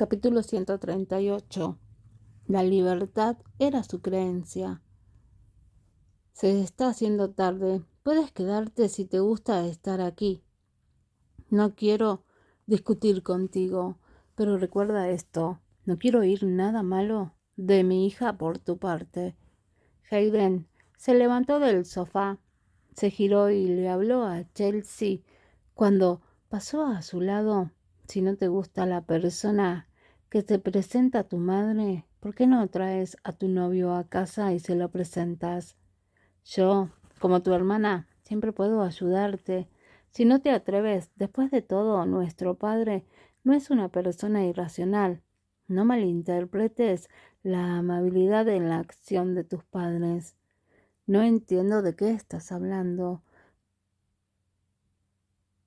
Capítulo 138. La libertad era su creencia. Se está haciendo tarde. Puedes quedarte si te gusta estar aquí. No quiero discutir contigo, pero recuerda esto. No quiero oír nada malo de mi hija por tu parte. Hayden se levantó del sofá, se giró y le habló a Chelsea cuando pasó a su lado. Si no te gusta la persona que te presenta a tu madre, ¿por qué no traes a tu novio a casa y se lo presentas? Yo, como tu hermana, siempre puedo ayudarte. Si no te atreves, después de todo, nuestro padre no es una persona irracional. No malinterpretes la amabilidad en la acción de tus padres. No entiendo de qué estás hablando.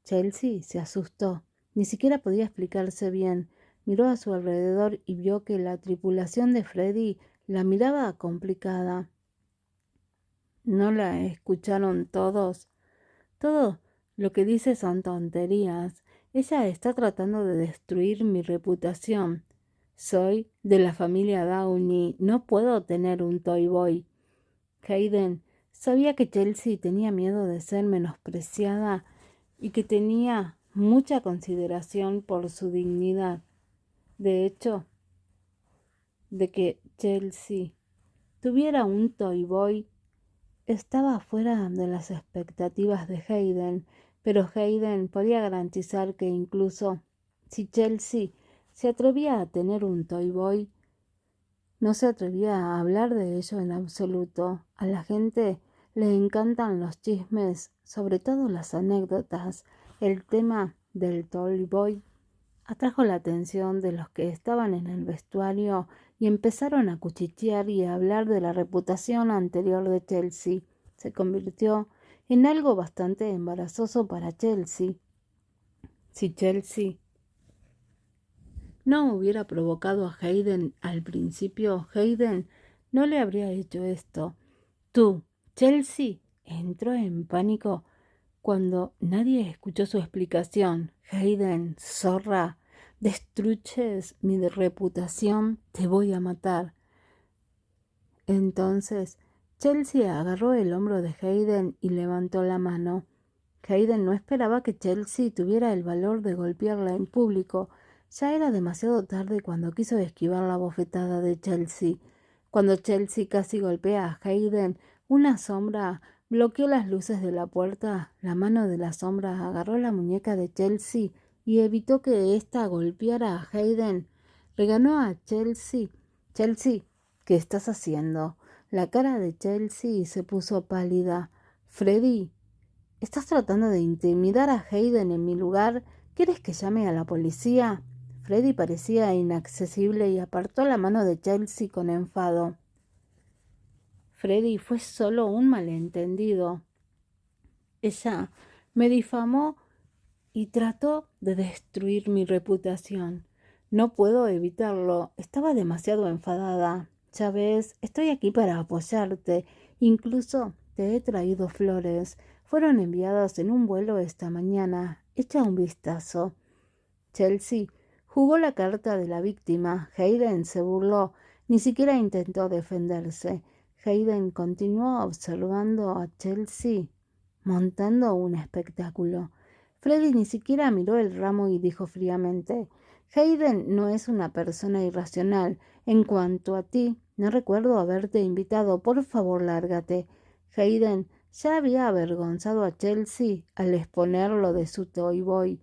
Chelsea se asustó. Ni siquiera podía explicarse bien. Miró a su alrededor y vio que la tripulación de Freddy la miraba complicada. ¿No la escucharon todos? Todo lo que dice son tonterías. Ella está tratando de destruir mi reputación. Soy de la familia Downey. No puedo tener un Toy Boy. Hayden sabía que Chelsea tenía miedo de ser menospreciada y que tenía mucha consideración por su dignidad. De hecho, de que Chelsea tuviera un Toy Boy estaba fuera de las expectativas de Hayden, pero Hayden podía garantizar que incluso si Chelsea se atrevía a tener un Toy Boy, no se atrevía a hablar de ello en absoluto. A la gente le encantan los chismes, sobre todo las anécdotas. El tema del Toy Boy atrajo la atención de los que estaban en el vestuario y empezaron a cuchichear y a hablar de la reputación anterior de Chelsea. Se convirtió en algo bastante embarazoso para Chelsea. Si Chelsea no hubiera provocado a Hayden al principio, Hayden no le habría hecho esto. Tú, Chelsea, entró en pánico cuando nadie escuchó su explicación. Hayden, zorra, destruyes mi reputación, te voy a matar. Entonces, Chelsea agarró el hombro de Hayden y levantó la mano. Hayden no esperaba que Chelsea tuviera el valor de golpearla en público. Ya era demasiado tarde cuando quiso esquivar la bofetada de Chelsea. Cuando Chelsea casi golpea a Hayden, una sombra bloqueó las luces de la puerta. La mano de la sombra agarró la muñeca de Chelsea y evitó que ésta golpeara a Hayden. Reganó a Chelsea. Chelsea, ¿qué estás haciendo? La cara de Chelsea se puso pálida. Freddy, ¿estás tratando de intimidar a Hayden en mi lugar? ¿Quieres que llame a la policía? Freddy parecía inaccesible y apartó la mano de Chelsea con enfado. Freddy, fue solo un malentendido. Ella me difamó y trató de destruir mi reputación. No puedo evitarlo. Estaba demasiado enfadada. Ya ves, estoy aquí para apoyarte. Incluso te he traído flores. Fueron enviadas en un vuelo esta mañana. Echa un vistazo. Chelsea jugó la carta de la víctima. Hayden se burló. Ni siquiera intentó defenderse. Hayden continuó observando a Chelsea montando un espectáculo. Freddy ni siquiera miró el ramo y dijo fríamente: Hayden no es una persona irracional. En cuanto a ti, no recuerdo haberte invitado. Por favor, lárgate. Hayden ya había avergonzado a Chelsea al exponerlo de su Toy Boy.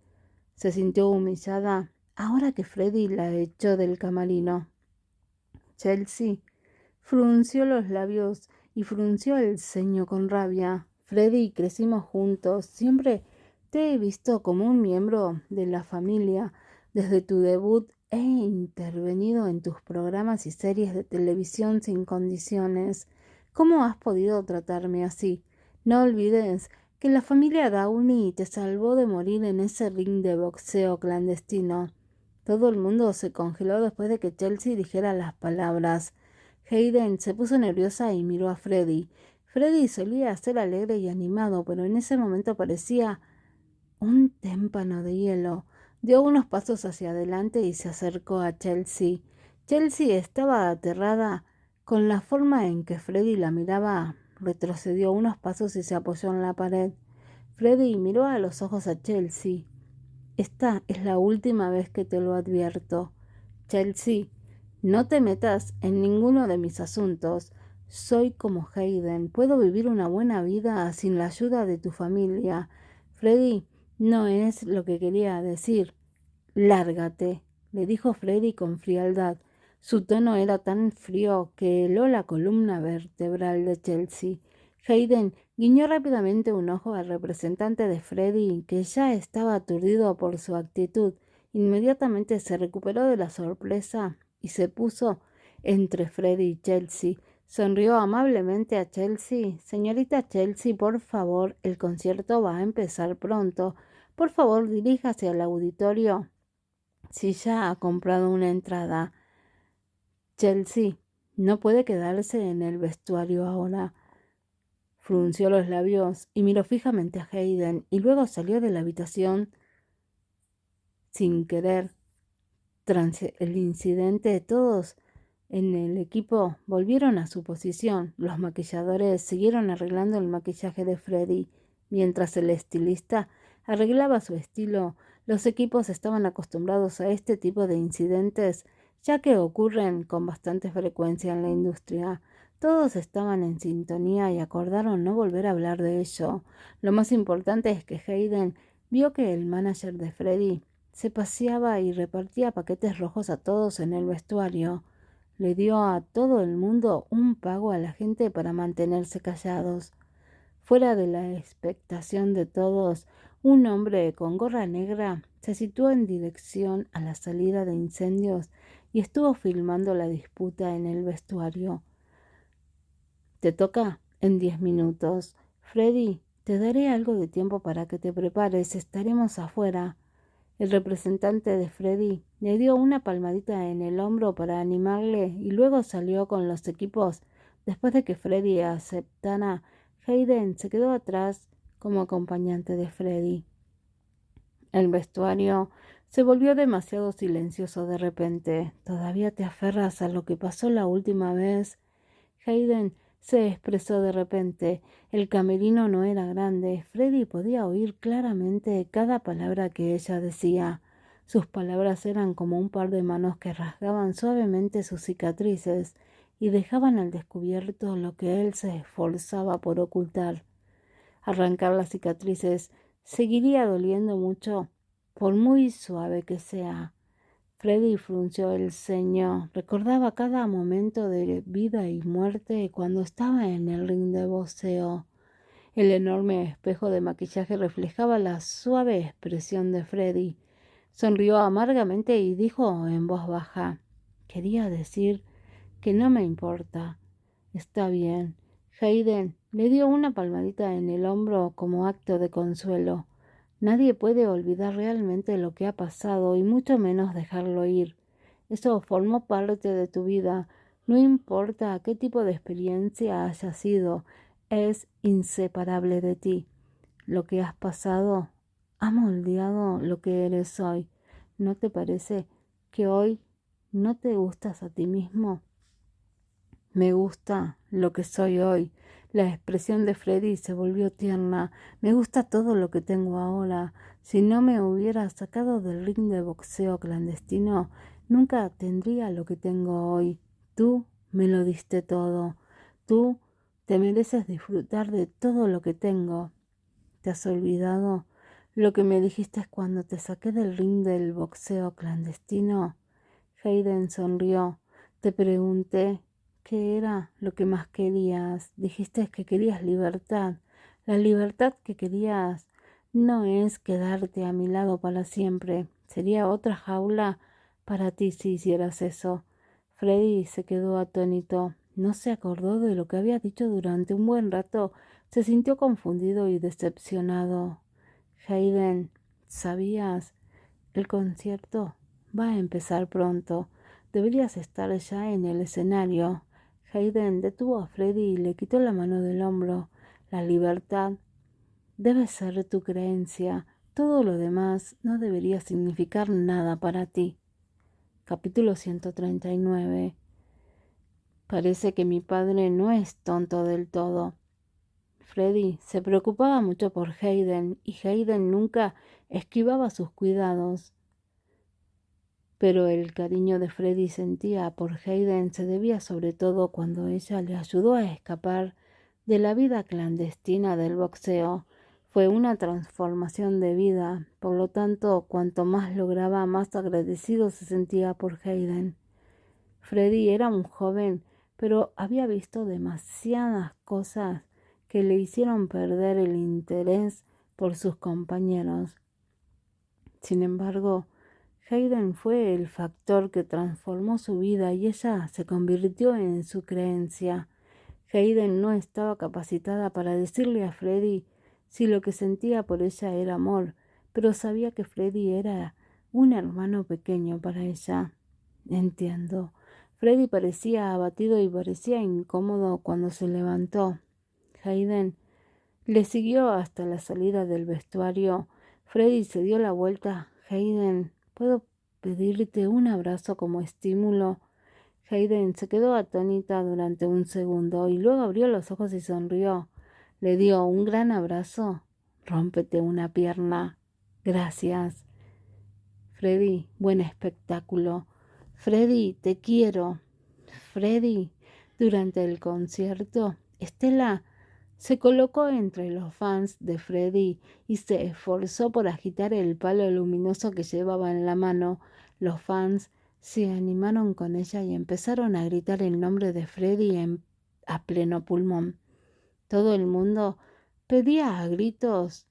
Se sintió humillada ahora que Freddy la echó del camerino. Chelsea frunció los labios y frunció el ceño con rabia. Freddy, crecimos juntos. Siempre te he visto como un miembro de la familia. Desde tu debut he intervenido en tus programas y series de televisión sin condiciones. ¿Cómo has podido tratarme así? No olvides que la familia Downey te salvó de morir en ese ring de boxeo clandestino. Todo el mundo se congeló después de que Chelsea dijera las palabras. Hayden se puso nerviosa y miró a Freddy. Freddy solía ser alegre y animado, pero en ese momento parecía un témpano de hielo. Dio unos pasos hacia adelante y se acercó a Chelsea. Chelsea estaba aterrada con la forma en que Freddie la miraba. Retrocedió unos pasos y se apoyó en la pared. Freddie miró a los ojos a Chelsea. Esta es la última vez que te lo advierto. Chelsea, no te metas en ninguno de mis asuntos. Soy como Hayden. Puedo vivir una buena vida sin la ayuda de tu familia. Freddie, no es lo que quería decir. Lárgate, le dijo Freddie con frialdad. Su tono era tan frío que heló la columna vertebral de Chelsea. Hayden guiñó rápidamente un ojo al representante de Freddie, que ya estaba aturdido por su actitud. Inmediatamente se recuperó de la sorpresa y se puso entre Freddie y Chelsea. Sonrió amablemente a Chelsea. Señorita Chelsea, por favor, el concierto va a empezar pronto. Por favor, diríjase al auditorio si ya ha comprado una entrada. Chelsea no puede quedarse en el vestuario ahora. Frunció los labios y miró fijamente a Hayden y luego salió de la habitación sin querer. Tras el incidente, todos en el equipo volvieron a su posición. Los maquilladores siguieron arreglando el maquillaje de Freddie, mientras el estilista arreglaba su estilo. Los equipos estaban acostumbrados a este tipo de incidentes, ya que ocurren con bastante frecuencia en la industria. Todos estaban en sintonía y acordaron no volver a hablar de ello. Lo más importante es que Hayden vio que el manager de Freddie se paseaba y repartía paquetes rojos a todos en el vestuario. Le dio a todo el mundo un pago a la gente para mantenerse callados. Fuera de la expectación de todos, un hombre con gorra negra se situó en dirección a la salida de incendios y estuvo filmando la disputa en el vestuario. Te toca en 10 minutos. Freddie, te daré algo de tiempo para que te prepares. Estaremos afuera. El representante de Freddie le dio una palmadita en el hombro para animarle y luego salió con los equipos. Después de que Freddie aceptara, Hayden se quedó atrás como acompañante de Freddie. El vestuario se volvió demasiado silencioso de repente. ¿Todavía te aferras a lo que pasó la última vez? Hayden se expresó de repente. El camerino no era grande. Freddie podía oír claramente cada palabra que ella decía. Sus palabras eran como un par de manos que rasgaban suavemente sus cicatrices y dejaban al descubierto lo que él se esforzaba por ocultar. Arrancar las cicatrices seguiría doliendo mucho, por muy suave que sea. Freddie frunció el ceño. Recordaba cada momento de vida y muerte cuando estaba en el ring de boxeo. El enorme espejo de maquillaje reflejaba la suave expresión de Freddie. Sonrió amargamente y dijo en voz baja: quería decir que no me importa. Está bien. Hayden le dio una palmadita en el hombro como acto de consuelo. Nadie puede olvidar realmente lo que ha pasado y mucho menos dejarlo ir. Eso formó parte de tu vida. No importa qué tipo de experiencia haya sido, es inseparable de ti. Lo que has pasado ha moldeado lo que eres hoy. ¿No te parece que hoy no te gustas a ti mismo? Me gusta lo que soy hoy. La expresión de Freddie se volvió tierna. Me gusta todo lo que tengo ahora. Si no me hubiera sacado del ring de boxeo clandestino, nunca tendría lo que tengo hoy. Tú me lo diste todo. Tú te mereces disfrutar de todo lo que tengo. ¿Te has olvidado lo que me dijiste cuando te saqué del ring del boxeo clandestino? Hayden sonrió. Te pregunté qué era lo que más querías. Dijiste que querías libertad. La libertad que querías no es quedarte a mi lado para siempre. Sería otra jaula para ti si hicieras eso. Freddie se quedó atónito. No se acordó de lo que había dicho durante un buen rato. Se sintió confundido y decepcionado. Hayden, ¿sabías? El concierto va a empezar pronto. Deberías estar ya en el escenario. Hayden detuvo a Freddie y le quitó la mano del hombro. La libertad debe ser tu creencia. Todo lo demás no debería significar nada para ti. Capítulo 139. Parece que mi padre no es tonto del todo. Freddie se preocupaba mucho por Hayden y Hayden nunca esquivaba sus cuidados. Pero el cariño de Freddie sentía por Hayden se debía sobre todo cuando ella le ayudó a escapar de la vida clandestina del boxeo. Fue una transformación de vida, por lo tanto, cuanto más lograba, más agradecido se sentía por Hayden. Freddie era un joven, pero había visto demasiadas cosas que le hicieron perder el interés por sus compañeros. Sin embargo, Hayden fue el factor que transformó su vida y ella se convirtió en su creencia. Hayden no estaba capacitada para decirle a Freddie si lo que sentía por ella era amor, pero sabía que Freddie era un hermano pequeño para ella. Entiendo. Freddie parecía abatido y parecía incómodo cuando se levantó. Hayden le siguió hasta la salida del vestuario. Freddie se dio la vuelta. Hayden, ¿puedo pedirte un abrazo como estímulo? Hayden se quedó atónita durante un segundo y luego abrió los ojos y sonrió. Le dio un gran abrazo. Rómpete una pierna. Gracias. Freddie, buen espectáculo. Freddie, te quiero. Freddie, durante el concierto, Stella se colocó entre los fans de Freddie y se esforzó por agitar el palo luminoso que llevaba en la mano. Los fans se animaron con ella y empezaron a gritar el nombre de Freddie a pleno pulmón. Todo el mundo pedía a gritos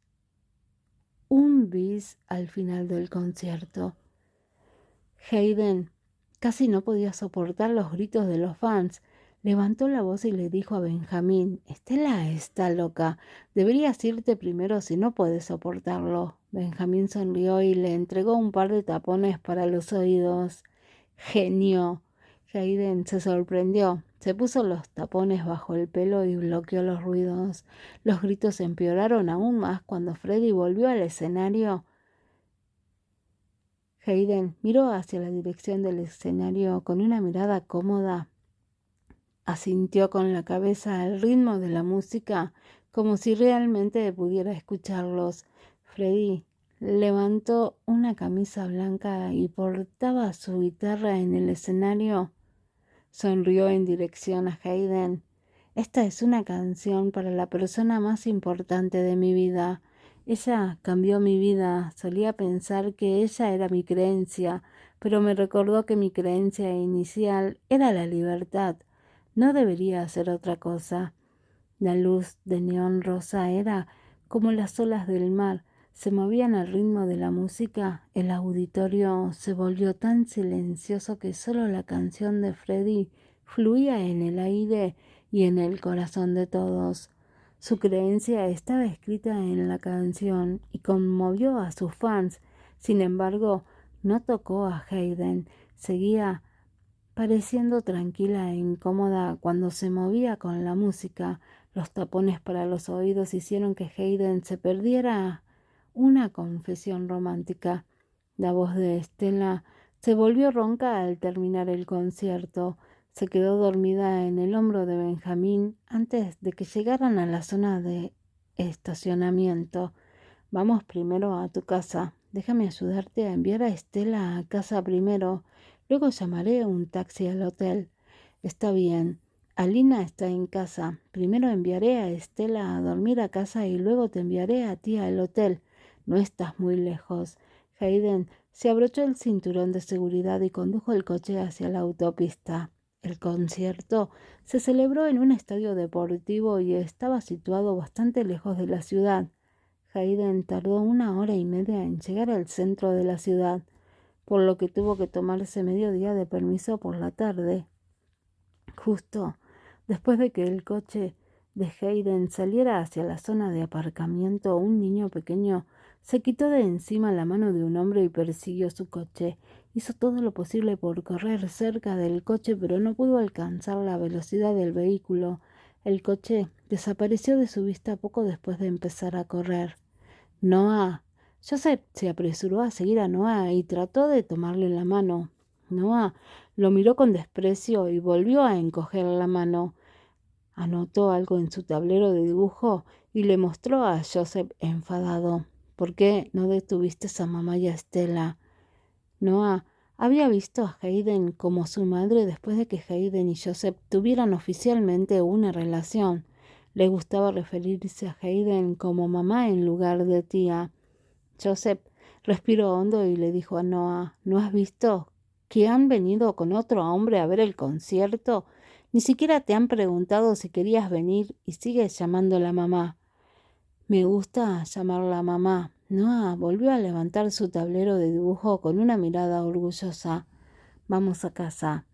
un bis al final del concierto. Hayden casi no podía soportar los gritos de los fans. Levantó la voz y le dijo a Benjamín: «Stella está loca. Deberías irte primero si no puedes soportarlo». Benjamín sonrió y le entregó un par de tapones para los oídos. «Genio». Hayden se sorprendió. Se puso los tapones bajo el pelo y bloqueó los ruidos. Los gritos empeoraron aún más cuando Freddie volvió al escenario. Hayden miró hacia la dirección del escenario con una mirada cómoda. Asintió con la cabeza al ritmo de la música, como si realmente pudiera escucharlos. Freddie levantó una camisa blanca y portaba su guitarra en el escenario. Sonrió en dirección a Hayden. «Esta es una canción para la persona más importante de mi vida. Ella cambió mi vida. Solía pensar que ella era mi creencia, pero me recordó que mi creencia inicial era la libertad. No debería hacer otra cosa». La luz de neón rosa era como las olas del mar. Se movían al ritmo de la música. El auditorio se volvió tan silencioso que solo la canción de Freddie fluía en el aire y en el corazón de todos. Su creencia estaba escrita en la canción y conmovió a sus fans. Sin embargo, no tocó a Hayden. Seguía pareciendo tranquila e incómoda cuando se movía con la música. Los tapones para los oídos hicieron que Hayden se perdiera una confesión romántica. La voz de Stella se volvió ronca al terminar el concierto. Se quedó dormida en el hombro de Benjamín antes de que llegaran a la zona de estacionamiento. «Vamos primero a tu casa. Déjame ayudarte a enviar a Stella a casa primero. Luego llamaré un taxi al hotel». «Está bien. Alina está en casa. Primero enviaré a Stella a dormir a casa y luego te enviaré a ti al hotel. No estás muy lejos». Hayden se abrochó el cinturón de seguridad y condujo el coche hacia la autopista. El concierto se celebró en un estadio deportivo y estaba situado bastante lejos de la ciudad. Hayden tardó 1 hora y media en llegar al centro de la ciudad, por lo que tuvo que tomarse medio día de permiso por la tarde. Justo después de que el coche de Hayden saliera hacia la zona de aparcamiento, un niño pequeño se quitó de encima la mano de un hombre y persiguió su coche. Hizo todo lo posible por correr cerca del coche, pero no pudo alcanzar la velocidad del vehículo. El coche desapareció de su vista poco después de empezar a correr. «Noah», Joseph se apresuró a seguir a Noah y trató de tomarle la mano. Noah lo miró con desprecio y volvió a encoger la mano. Anotó algo en su tablero de dibujo y le mostró a Joseph enfadado. ¿Por qué no detuviste a mamá y a Estela? Noah había visto a Hayden como su madre después de que Hayden y Joseph tuvieran oficialmente una relación. Le gustaba referirse a Hayden como mamá en lugar de tía. Joseph respiró hondo y le dijo a Noah, ¿no has visto que han venido con otro hombre a ver el concierto? Ni siquiera te han preguntado si querías venir y sigues llamándola mamá. Me gusta llamarla mamá. Noah volvió a levantar su tablero de dibujo con una mirada orgullosa. Vamos a casa.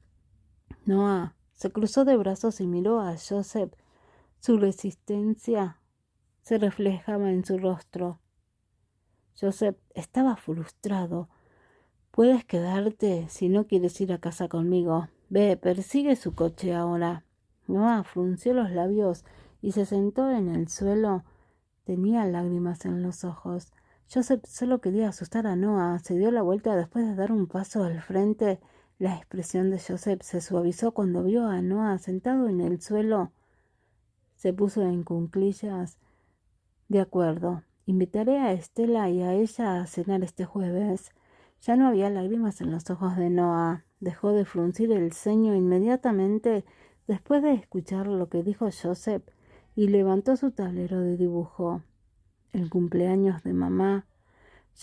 Noah se cruzó de brazos y miró a Joseph. Su resistencia se reflejaba en su rostro. Joseph estaba frustrado. Puedes quedarte si no quieres ir a casa conmigo. Ve, persigue su coche ahora. Noah frunció los labios y se sentó en el suelo. Tenía lágrimas en los ojos. Joseph solo quería asustar a Noah. Se dio la vuelta después de dar un paso al frente. La expresión de Joseph se suavizó cuando vio a Noah sentado en el suelo. Se puso en cuclillas. De acuerdo. Invitaré a Estela y a ella a cenar este jueves. Ya no había lágrimas en los ojos de Noah. Dejó de fruncir el ceño inmediatamente después de escuchar lo que dijo Joseph y levantó su tablero de dibujo. El cumpleaños de mamá.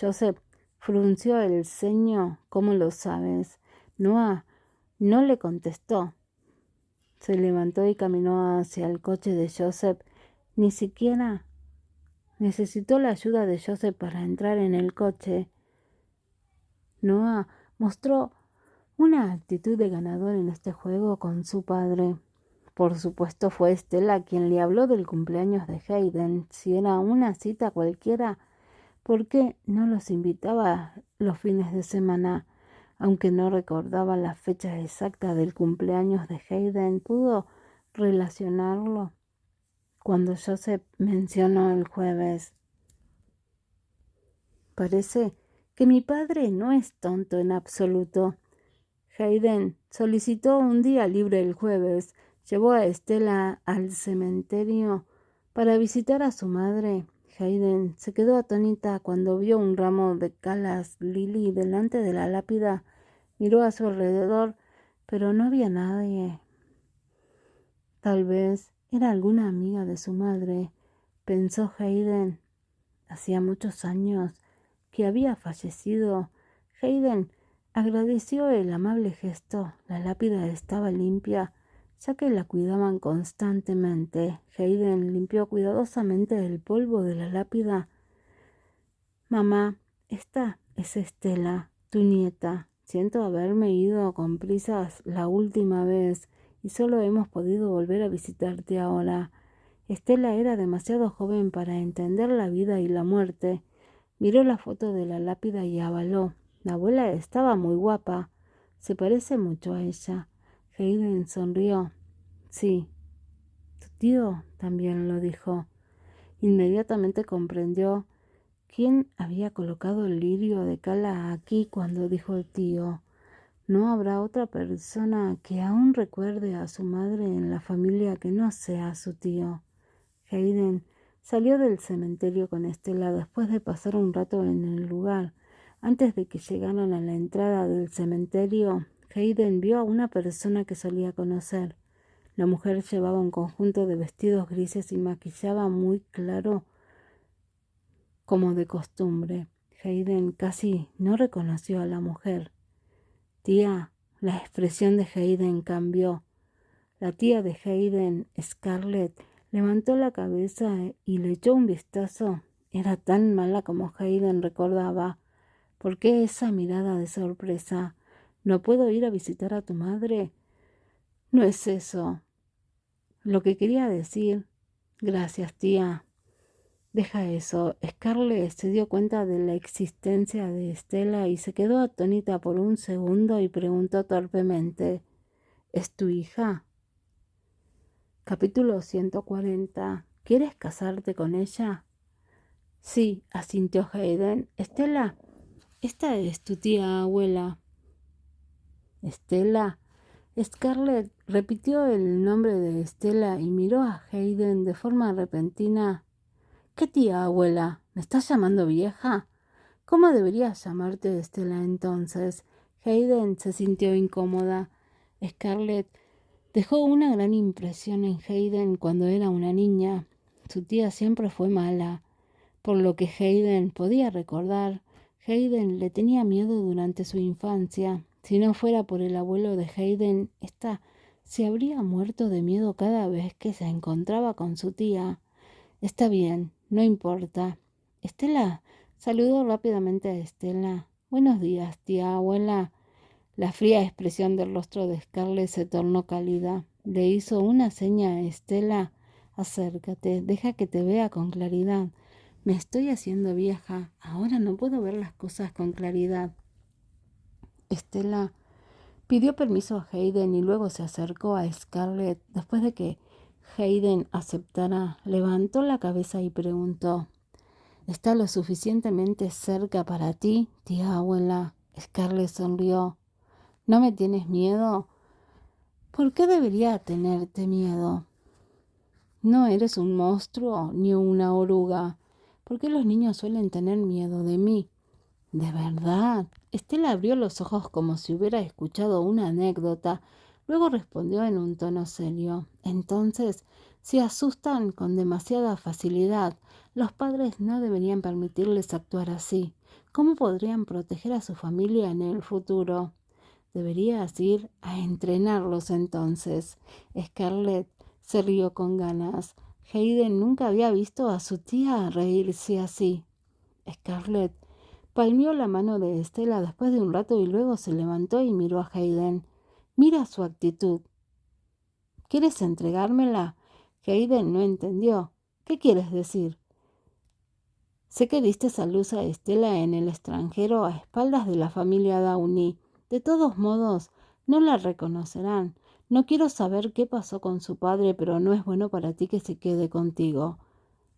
Joseph frunció el ceño. ¿Cómo lo sabes? Noah no le contestó. Se levantó y caminó hacia el coche de Joseph. Ni siquiera necesitó la ayuda de Joseph para entrar en el coche. Noah mostró una actitud de ganador en este juego con su padre. Por supuesto fue Estela quien le habló del cumpleaños de Hayden. Si era una cita cualquiera, ¿por qué no los invitaba los fines de semana? Aunque no recordaba la fecha exacta del cumpleaños de Hayden, pudo relacionarlo cuando Joseph mencionó el jueves. Parece que mi padre no es tonto en absoluto. Hayden solicitó un día libre el jueves. Llevó a Estela al cementerio para visitar a su madre. Hayden se quedó atónita cuando vio un ramo de calas lily delante de la lápida. Miró a su alrededor, pero no había nadie. Tal vez era alguna amiga de su madre, pensó Hayden. Hacía muchos años que había fallecido. Hayden agradeció el amable gesto. La lápida estaba limpia, ya que la cuidaban constantemente. Hayden limpió cuidadosamente el polvo de la lápida. Mamá, esta es Estela, tu nieta. Siento haberme ido con prisas la última vez y solo hemos podido volver a visitarte ahora. Estela era demasiado joven para entender la vida y la muerte. Miró la foto de la lápida y avaló. La abuela estaba muy guapa. Se parece mucho a ella. Hayden sonrió. Sí, tu tío también lo dijo. Inmediatamente comprendió quién había colocado el lirio de cala aquí cuando dijo el tío. No habrá otra persona que aún recuerde a su madre en la familia que no sea su tío. Hayden salió del cementerio con Estela después de pasar un rato en el lugar. Antes de que llegaran a la entrada del cementerio, Hayden vio a una persona que solía conocer. La mujer llevaba un conjunto de vestidos grises y maquillaba muy claro como de costumbre. Hayden casi no reconoció a la mujer. Tía, la expresión de Hayden cambió. La tía de Hayden, Scarlett, levantó la cabeza y le echó un vistazo. Era tan mala como Hayden recordaba. ¿Por qué esa mirada de sorpresa? ¿No puedo ir a visitar a tu madre? No es eso. Lo que quería decir. Gracias, tía. Deja eso. Scarlett se dio cuenta de la existencia de Estela y se quedó atónita por un segundo y preguntó torpemente, ¿es tu hija? Capítulo 140. ¿Quieres casarte con ella? Sí, asintió Hayden. Estela, esta es tu tía abuela. ¿Estela? Scarlett repitió el nombre de Estela y miró a Hayden de forma repentina. ¿Qué tía abuela? ¿Me estás llamando vieja? ¿Cómo debería llamarte Estela entonces? Hayden se sintió incómoda. Scarlett dejó una gran impresión en Hayden cuando era una niña. Su tía siempre fue mala. Por lo que Hayden podía recordar, Hayden le tenía miedo durante su infancia. Si no fuera por el abuelo de Hayden, ésta se habría muerto de miedo cada vez que se encontraba con su tía. Está bien, no importa. Estela saludó rápidamente a Estela. Buenos días, tía abuela. La fría expresión del rostro de Scarlett se tornó cálida. Le hizo una seña a Estela. Acércate, deja que te vea con claridad. Me estoy haciendo vieja. Ahora no puedo ver las cosas con claridad. Estela pidió permiso a Hayden y luego se acercó a Scarlett. Después de que Hayden aceptara, levantó la cabeza y preguntó: ¿Está lo suficientemente cerca para ti, tía abuela? Scarlett sonrió. ¿No me tienes miedo? ¿Por qué debería tenerte miedo? No eres un monstruo ni una oruga. ¿Por qué los niños suelen tener miedo de mí? ¿De verdad? Estela abrió los ojos como si hubiera escuchado una anécdota. Luego respondió en un tono serio. Entonces, se asustan con demasiada facilidad. Los padres no deberían permitirles actuar así. ¿Cómo podrían proteger a su familia en el futuro? Deberías ir a entrenarlos entonces. Scarlett se rió con ganas. Hayden nunca había visto a su tía reírse así. Scarlett palmeó la mano de Estela después de un rato y luego se levantó y miró a Hayden. Mira su actitud. ¿Quieres entregármela? Hayden no entendió. ¿Qué quieres decir? Sé que diste a luz a Estela en el extranjero a espaldas de la familia Downey. De todos modos, no la reconocerán. No quiero saber qué pasó con su padre, pero no es bueno para ti que se quede contigo.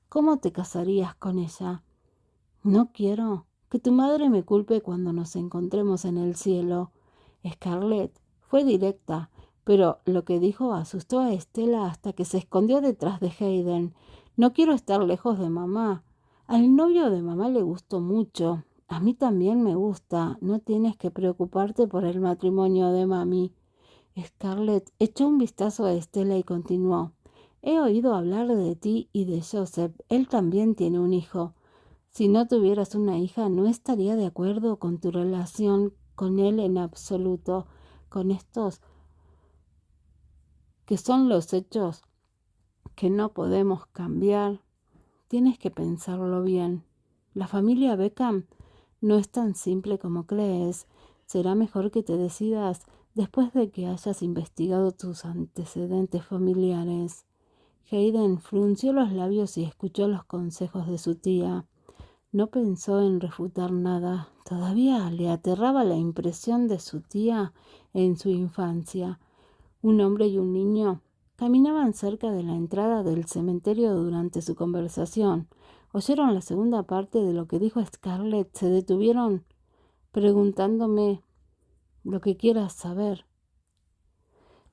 ¿Cómo te casarías con ella? No quiero que tu madre me culpe cuando nos encontremos en el cielo. Scarlett fue directa, pero lo que dijo asustó a Estela hasta que se escondió detrás de Hayden. No quiero estar lejos de mamá. Al novio de mamá le gustó mucho. A mí también me gusta. No tienes que preocuparte por el matrimonio de mami. Scarlett echó un vistazo a Estela y continuó. He oído hablar de ti y de Joseph. Él también tiene un hijo. Si no tuvieras una hija, no estaría de acuerdo con tu relación con él en absoluto. Con estos que son los hechos que no podemos cambiar, tienes que pensarlo bien. La familia Beckham no es tan simple como crees. Será mejor que te decidas después de que hayas investigado tus antecedentes familiares. Hayden frunció los labios y escuchó los consejos de su tía. No pensó en refutar nada. Todavía le aterraba la impresión de su tía en su infancia. Un hombre y un niño caminaban cerca de la entrada del cementerio durante su conversación. Oyeron la segunda parte de lo que dijo Scarlett. Se detuvieron preguntándome lo que quieras saber.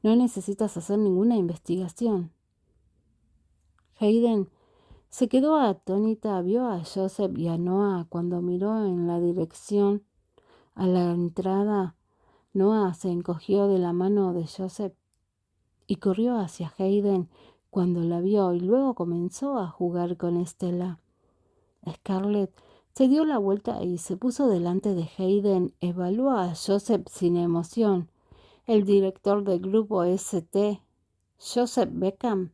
No necesitas hacer ninguna investigación. Hayden se quedó atónita, vio a Joseph y a Noah cuando miró en la dirección a la entrada. Noah se encogió de la mano de Joseph y corrió hacia Hayden cuando la vio y luego comenzó a jugar con Estela. Scarlett se dio la vuelta y se puso delante de Hayden. Evaluó a Joseph sin emoción. El director del grupo St. Joseph Beckham.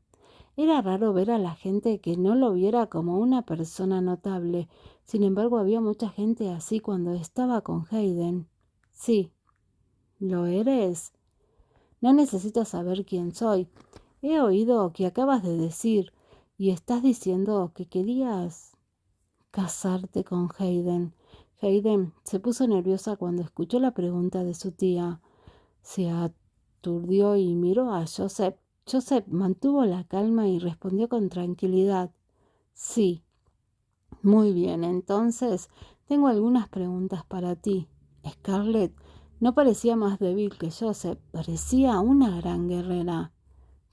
Era raro ver a la gente que no lo viera como una persona notable. Sin embargo, había mucha gente así cuando estaba con Hayden. Sí, ¿lo eres? No necesitas saber quién soy. He oído que acabas de decir y estás diciendo que querías casarte con Hayden. Hayden se puso nerviosa cuando escuchó la pregunta de su tía. Se aturdió y miró a Joseph. Joseph mantuvo la calma y respondió con tranquilidad. Sí. Muy bien, entonces tengo algunas preguntas para ti. Scarlett no parecía más débil que Joseph, parecía una gran guerrera.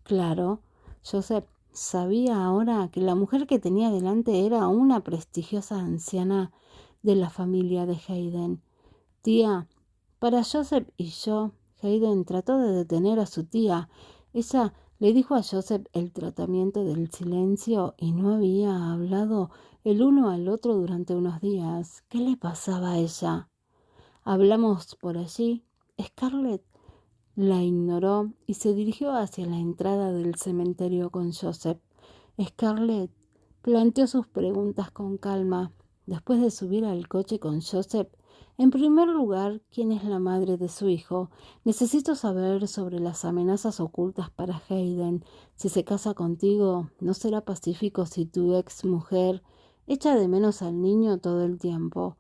Claro, Joseph sabía ahora que la mujer que tenía delante era una prestigiosa anciana de la familia de Hayden. Tía, para Joseph y yo, Hayden trató de detener a su tía. Ella le dijo a Joseph el tratamiento del silencio y no había hablado el uno al otro durante unos días. ¿Qué le pasaba a ella? Hablamos por allí. Scarlett la ignoró y se dirigió hacia la entrada del cementerio con Joseph. Scarlett planteó sus preguntas con calma. Después de subir al coche con Joseph, en primer lugar, ¿quién es la madre de su hijo? Necesito saber sobre las amenazas ocultas para Hayden. Si se casa contigo, no será pacífico si tu ex mujer echa de menos al niño todo el tiempo.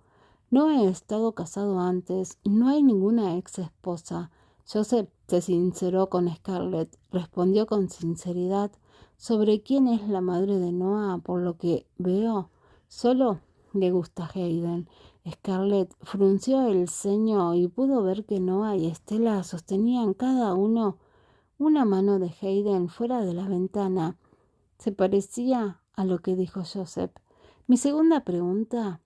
No he estado casado antes y no hay ninguna ex esposa. Joseph se sinceró con Scarlett, respondió con sinceridad sobre quién es la madre de Noah. Por lo que veo, solo le gusta Hayden. Scarlett frunció el ceño y pudo ver que Noah y Estela sostenían cada uno una mano de Hayden fuera de la ventana. Se parecía a lo que dijo Joseph. Mi segunda pregunta: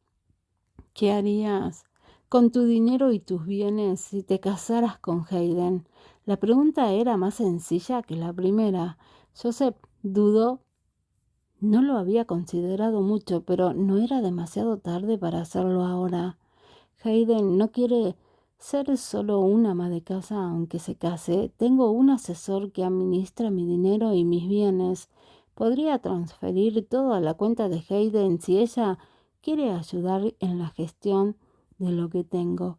¿qué harías con tu dinero y tus bienes si te casaras con Hayden? La pregunta era más sencilla que la primera. Joseph dudó. No lo había considerado mucho, pero no era demasiado tarde para hacerlo ahora. Hayden no quiere ser solo una ama de casa aunque se case. Tengo un asesor que administra mi dinero y mis bienes. Podría transferir todo a la cuenta de Hayden si ella quiere ayudar en la gestión de lo que tengo.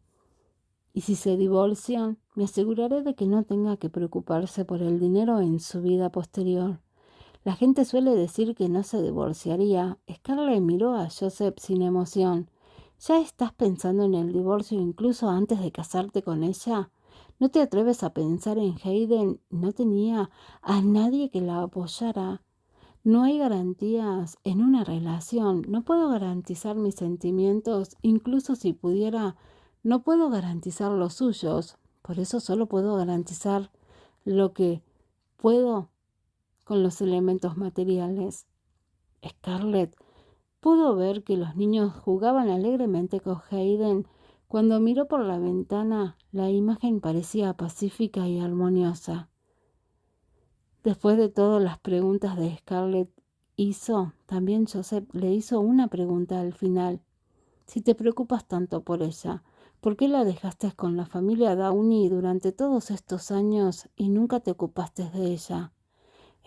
Y si se divorcian, me aseguraré de que no tenga que preocuparse por el dinero en su vida posterior. La gente suele decir que no se divorciaría. Scarlett miró a Joseph sin emoción. ¿Ya estás pensando en el divorcio incluso antes de casarte con ella? ¿No te atreves a pensar en Hayden? No tenía a nadie que la apoyara. No hay garantías en una relación. No puedo garantizar mis sentimientos, incluso si pudiera, no puedo garantizar los suyos. Por eso solo puedo garantizar lo que puedo con los elementos materiales. Scarlett pudo ver que los niños jugaban alegremente con Hayden. Cuando miró por la ventana, la imagen parecía pacífica y armoniosa. Después de todas las preguntas de Scarlett también Joseph le hizo una pregunta al final. Si te preocupas tanto por ella, ¿por qué la dejaste con la familia Downey durante todos estos años y nunca te ocupaste de ella?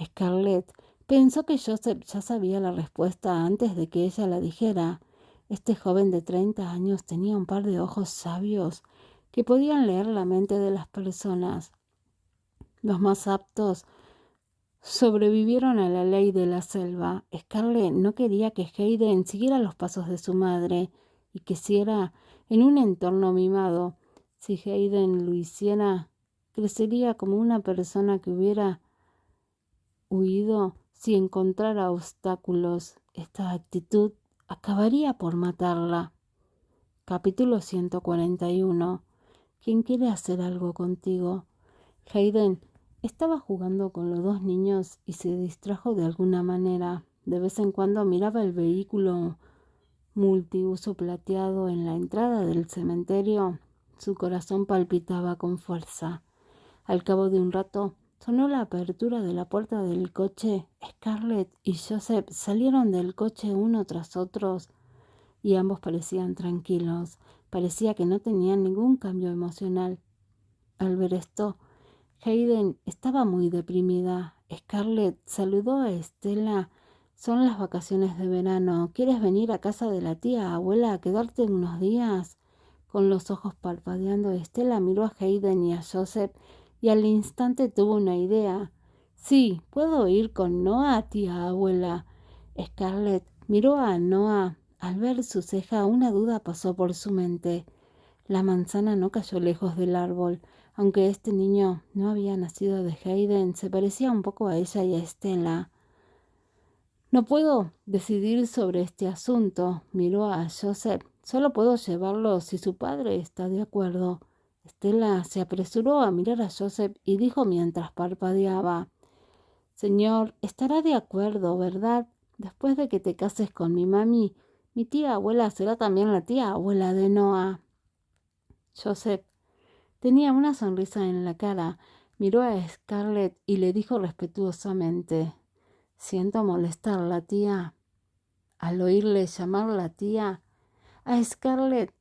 Scarlett pensó que Joseph ya sabía la respuesta antes de que ella la dijera. Este joven de 30 años tenía un par de ojos sabios que podían leer la mente de las personas. Los más aptos sobrevivieron a la ley de la selva. Scarlett no quería que Hayden siguiera los pasos de su madre y creciera en un entorno mimado. Si Hayden lo hiciera, crecería como una persona que hubiera huido si encontrara obstáculos. Esta actitud acabaría por matarla. Capítulo 141. ¿Quién quiere hacer algo contigo? Hayden estaba jugando con los dos niños y se distrajo de alguna manera. De vez en cuando miraba el vehículo multiuso plateado en la entrada del cementerio. Su corazón palpitaba con fuerza. Al cabo de un rato, sonó la apertura de la puerta del coche. Scarlett y Joseph salieron del coche uno tras otro y ambos parecían tranquilos. Parecía que no tenían ningún cambio emocional. Al ver esto, Hayden estaba muy deprimida. Scarlett saludó a Estela. Son las vacaciones de verano. ¿Quieres venir a casa de la tía abuela a quedarte unos días? Con los ojos parpadeando, Estela miró a Hayden y a Joseph y al instante tuvo una idea. Sí, puedo ir con Noah, tía abuela. Scarlett miró a Noah. Al ver su ceja, una duda pasó por su mente. La manzana no cayó lejos del árbol. Aunque este niño no había nacido de Hayden, se parecía un poco a ella y a Estela. No puedo decidir sobre este asunto, miró a Joseph. Solo puedo llevarlo si su padre está de acuerdo. Estela se apresuró a mirar a Joseph y dijo mientras parpadeaba: Señor, estará de acuerdo, ¿verdad? Después de que te cases con mi mami, mi tía abuela será también la tía abuela de Noah. Joseph tenía una sonrisa en la cara, miró a Scarlett y le dijo respetuosamente: Siento molestarla, tía. Al oírle llamarla tía a Scarlett,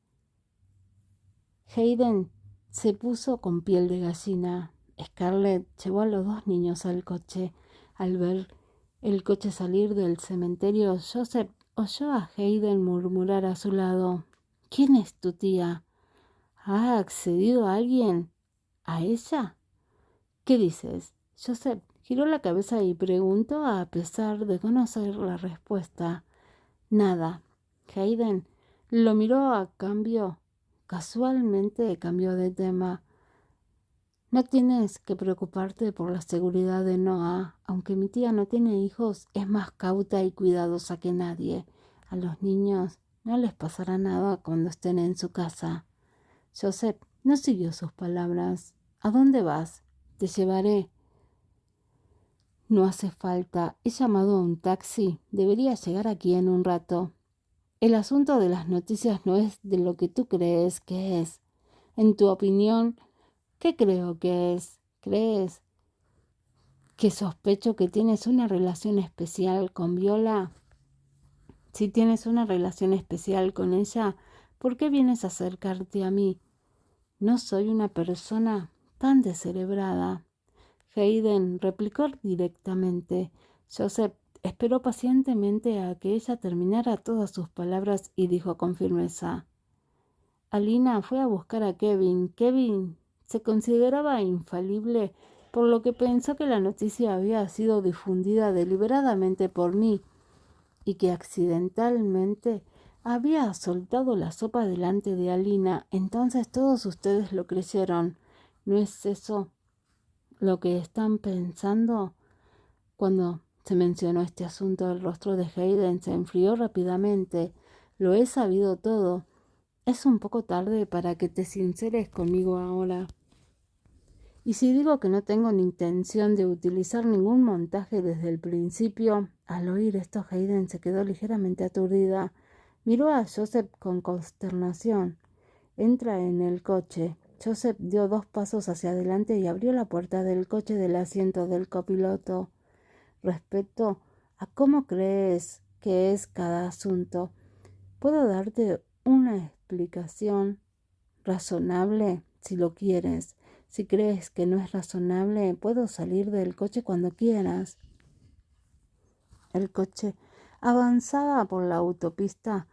Hayden se puso con piel de gallina. Scarlett llevó a los dos niños al coche. Al ver el coche salir del cementerio, Joseph oyó a Hayden murmurar a su lado: ¿Quién es tu tía? ¿Ha accedido a alguien a ella? ¿Qué dices? Joseph giró la cabeza y preguntó a pesar de conocer la respuesta. Nada. Hayden lo miró a cambio. Casualmente cambió de tema. No tienes que preocuparte por la seguridad de Noah. Aunque mi tía no tiene hijos, es más cauta y cuidadosa que nadie. A los niños no les pasará nada cuando estén en su casa. Joseph no siguió sus palabras. ¿A dónde vas? Te llevaré. No hace falta. He llamado a un taxi. Debería llegar aquí en un rato. El asunto de las noticias no es de lo que tú crees que es. En tu opinión, ¿qué creo que es? ¿Crees que sospecho que tienes una relación especial con Viola? Si tienes una relación especial con ella, ¿por qué vienes a acercarte a mí? No soy una persona tan descerebrada. Hayden replicó directamente. Joseph esperó pacientemente a que ella terminara todas sus palabras y dijo con firmeza: Alina fue a buscar a Kevin. Kevin se consideraba infalible, por lo que pensó que la noticia había sido difundida deliberadamente por mí y que accidentalmente había soltado la sopa delante de Alina. Entonces todos ustedes lo creyeron. ¿No es eso lo que están pensando? Cuando se mencionó este asunto, el rostro de Hayden se enfrió rápidamente. Lo he sabido todo. Es un poco tarde para que te sinceres conmigo ahora. Y si digo que no tengo ni intención de utilizar ningún montaje desde el principio. Al oír esto, Hayden se quedó ligeramente aturdida. Miró a Joseph con consternación. Entra en el coche. Joseph dio 2 pasos hacia adelante y abrió la puerta del coche del asiento del copiloto. Respecto a cómo crees que es cada asunto, puedo darte una explicación razonable si lo quieres. Si crees que no es razonable, puedo salir del coche cuando quieras. El coche avanzaba por la autopista.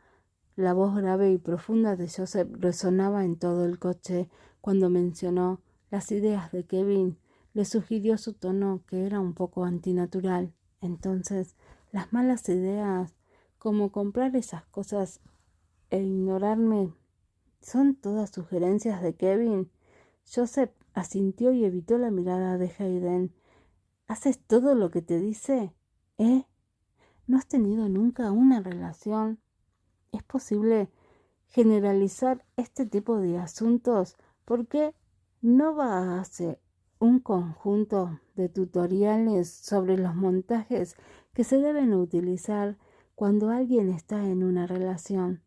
La voz grave y profunda de Joseph resonaba en todo el coche. Cuando mencionó las ideas de Kevin, le sugirió su tono que era un poco antinatural. Entonces, las malas ideas, como comprar esas cosas e ignorarme, ¿son todas sugerencias de Kevin? Joseph asintió y evitó la mirada de Hayden. ¿Haces todo lo que te dice? ¿Eh? ¿No has tenido nunca una relación? ¿Es posible generalizar este tipo de asuntos? ¿Por qué no va a hacer un conjunto de tutoriales sobre los montajes que se deben utilizar cuando alguien está en una relación?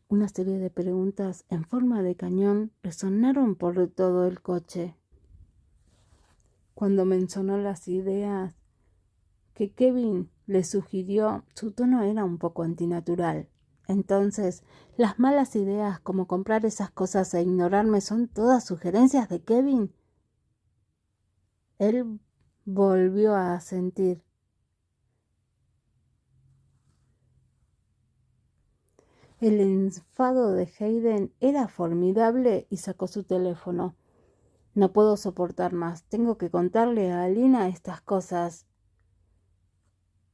Una serie de preguntas en forma de cañón resonaron por todo el coche. Cuando mencionó las ideas que Kevin le sugirió, su tono era un poco antinatural. Entonces, las malas ideas como comprar esas cosas e ignorarme son todas sugerencias de Kevin. Él volvió a asentir. El enfado de Hayden era formidable y sacó su teléfono. No puedo soportar más. Tengo que contarle a Alina estas cosas.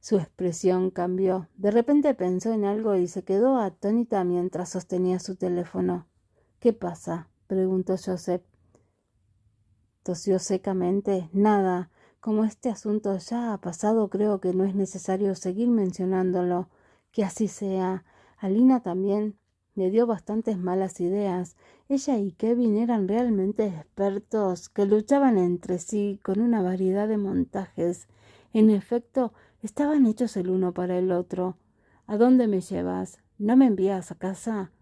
Su expresión cambió. De repente pensó en algo y se quedó atónita mientras sostenía su teléfono. ¿Qué pasa?, preguntó Joseph. Tosió secamente. Nada. Como este asunto ya ha pasado, creo que no es necesario seguir mencionándolo. Que así sea. Alina también le dio bastantes malas ideas. Ella y Kevin eran realmente expertos que luchaban entre sí con una variedad de montajes. En efecto, estaban hechos el uno para el otro. ¿A dónde me llevas? ¿No me envías a casa?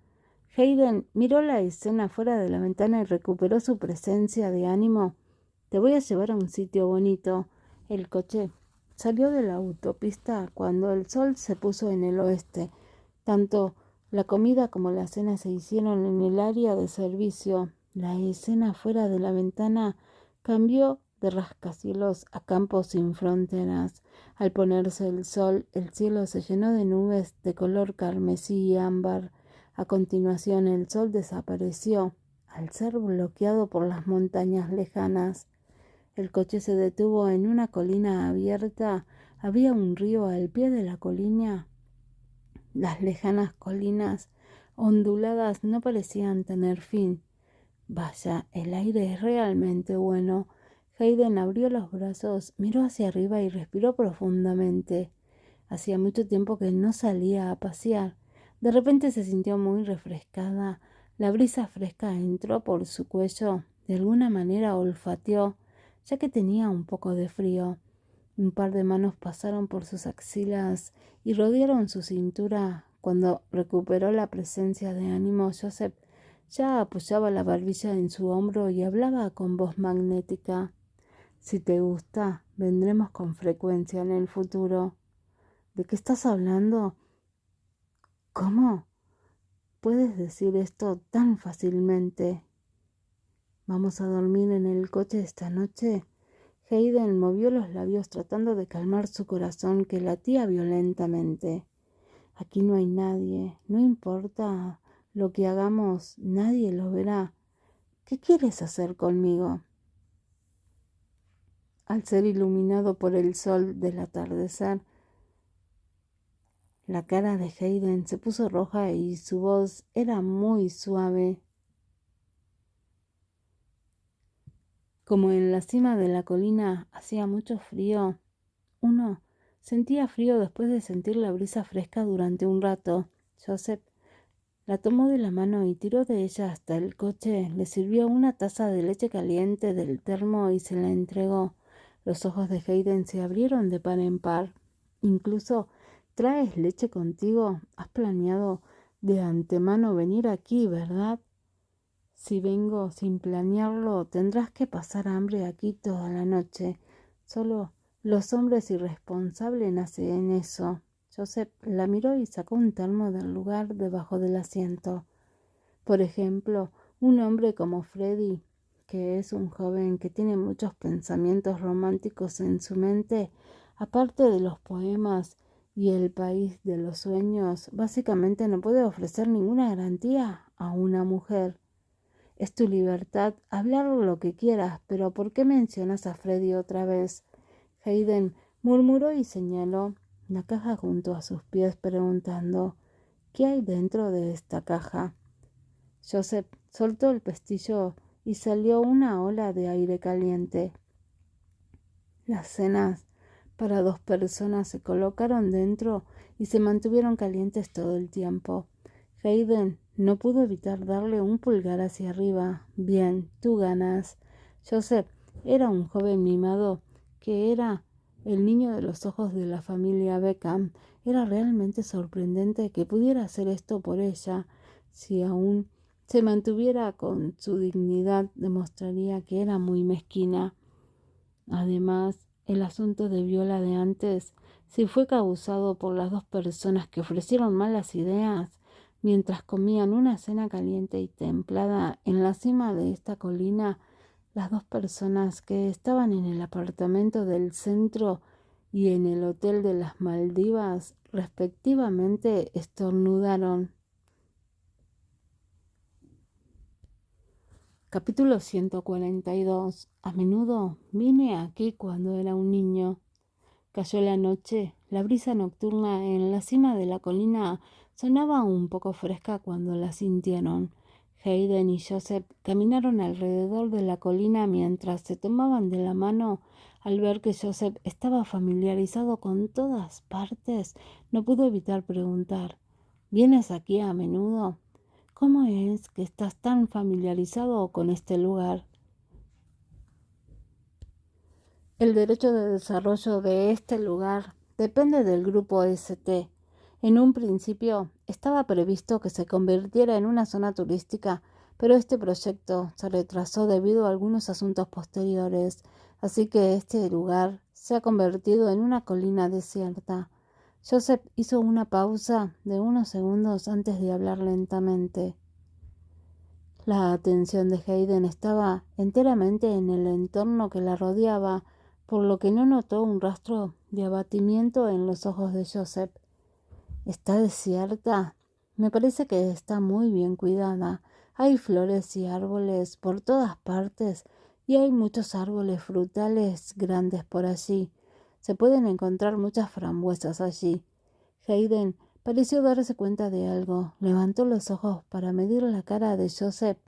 Hayden miró la escena fuera de la ventana y recuperó su presencia de ánimo. Te voy a llevar a un sitio bonito. El coche salió de la autopista cuando el sol se puso en el oeste. Tanto la comida como la cena se hicieron en el área de servicio. La escena fuera de la ventana cambió de rascacielos a campos sin fronteras. Al ponerse el sol, el cielo se llenó de nubes de color carmesí y ámbar. A continuación, el sol desapareció, al ser bloqueado por las montañas lejanas. El coche se detuvo en una colina abierta. Había un río al pie de la colina. Las lejanas colinas onduladas no parecían tener fin. Vaya, el aire es realmente bueno. Hayden abrió los brazos, miró hacia arriba y respiró profundamente. Hacía mucho tiempo que no salía a pasear. De repente se sintió muy refrescada. La brisa fresca entró por su cuello. De alguna manera olfateó, ya que tenía un poco de frío. Un par de manos pasaron por sus axilas y rodearon su cintura. Cuando recuperó la presencia de ánimo, Joseph ya apoyaba la barbilla en su hombro y hablaba con voz magnética. Si te gusta, vendremos con frecuencia en el futuro. ¿De qué estás hablando? ¿Cómo puedes decir esto tan fácilmente? ¿Vamos a dormir en el coche esta noche? Hayden movió los labios tratando de calmar su corazón que latía violentamente. Aquí no hay nadie. No importa lo que hagamos, nadie lo verá. ¿Qué quieres hacer conmigo? Al ser iluminado por el sol del atardecer, la cara de Hayden se puso roja y su voz era muy suave. Como en la cima de la colina hacía mucho frío, uno sentía frío después de sentir la brisa fresca durante un rato. Joseph la tomó de la mano y tiró de ella hasta el coche. Le sirvió una taza de leche caliente del termo y se la entregó. Los ojos de Hayden se abrieron de par en par. Incluso, ¿traes leche contigo? Has planeado de antemano venir aquí, ¿verdad? Si vengo sin planearlo, tendrás que pasar hambre aquí toda la noche. Solo los hombres irresponsables hacen eso. Joseph la miró y sacó un termo del lugar debajo del asiento. Por ejemplo, un hombre como Freddy, que es un joven que tiene muchos pensamientos románticos en su mente, aparte de los poemas y el país de los sueños, básicamente no puede ofrecer ninguna garantía a una mujer. Es tu libertad hablar lo que quieras, pero ¿por qué mencionas a Freddy otra vez? Hayden murmuró y señaló la caja junto a sus pies preguntando, ¿qué hay dentro de esta caja? Joseph soltó el pestillo y salió una ola de aire caliente. Las cenas para 2 personas se colocaron dentro y se mantuvieron calientes todo el tiempo. Hayden no pudo evitar darle un pulgar hacia arriba. Bien, tú ganas. Joseph era un joven mimado que era el niño de los ojos de la familia Beckham. Era realmente sorprendente que pudiera hacer esto por ella. Si aún se mantuviera con su dignidad, demostraría que era muy mezquina. Además, el asunto de Viola de antes, si fue causado por las 2 personas que ofrecieron malas ideas mientras comían una cena caliente y templada en la cima de esta colina, las 2 personas que estaban en el apartamento del centro y en el hotel de las Maldivas, respectivamente, estornudaron. Capítulo 142. A menudo vine aquí cuando era un niño. Cayó la noche. La brisa nocturna en la cima de la colina sonaba un poco fresca cuando la sintieron. Hayden y Joseph caminaron alrededor de la colina mientras se tomaban de la mano. Al ver que Joseph estaba familiarizado con todas partes, no pudo evitar preguntar: ¿Vienes aquí a menudo? ¿Cómo es que estás tan familiarizado con este lugar? El derecho de desarrollo de este lugar depende del grupo ST. En un principio estaba previsto que se convirtiera en una zona turística, pero este proyecto se retrasó debido a algunos asuntos posteriores, así que este lugar se ha convertido en una colina desierta. Joseph hizo una pausa de unos segundos antes de hablar lentamente. La atención de Hayden estaba enteramente en el entorno que la rodeaba, por lo que no notó un rastro de abatimiento en los ojos de Joseph. ¿Está desierta? Me parece que está muy bien cuidada. Hay flores y árboles por todas partes y hay muchos árboles frutales grandes por allí. Se pueden encontrar muchas frambuesas allí. Hayden pareció darse cuenta de algo. Levantó los ojos para medir la cara de Joseph.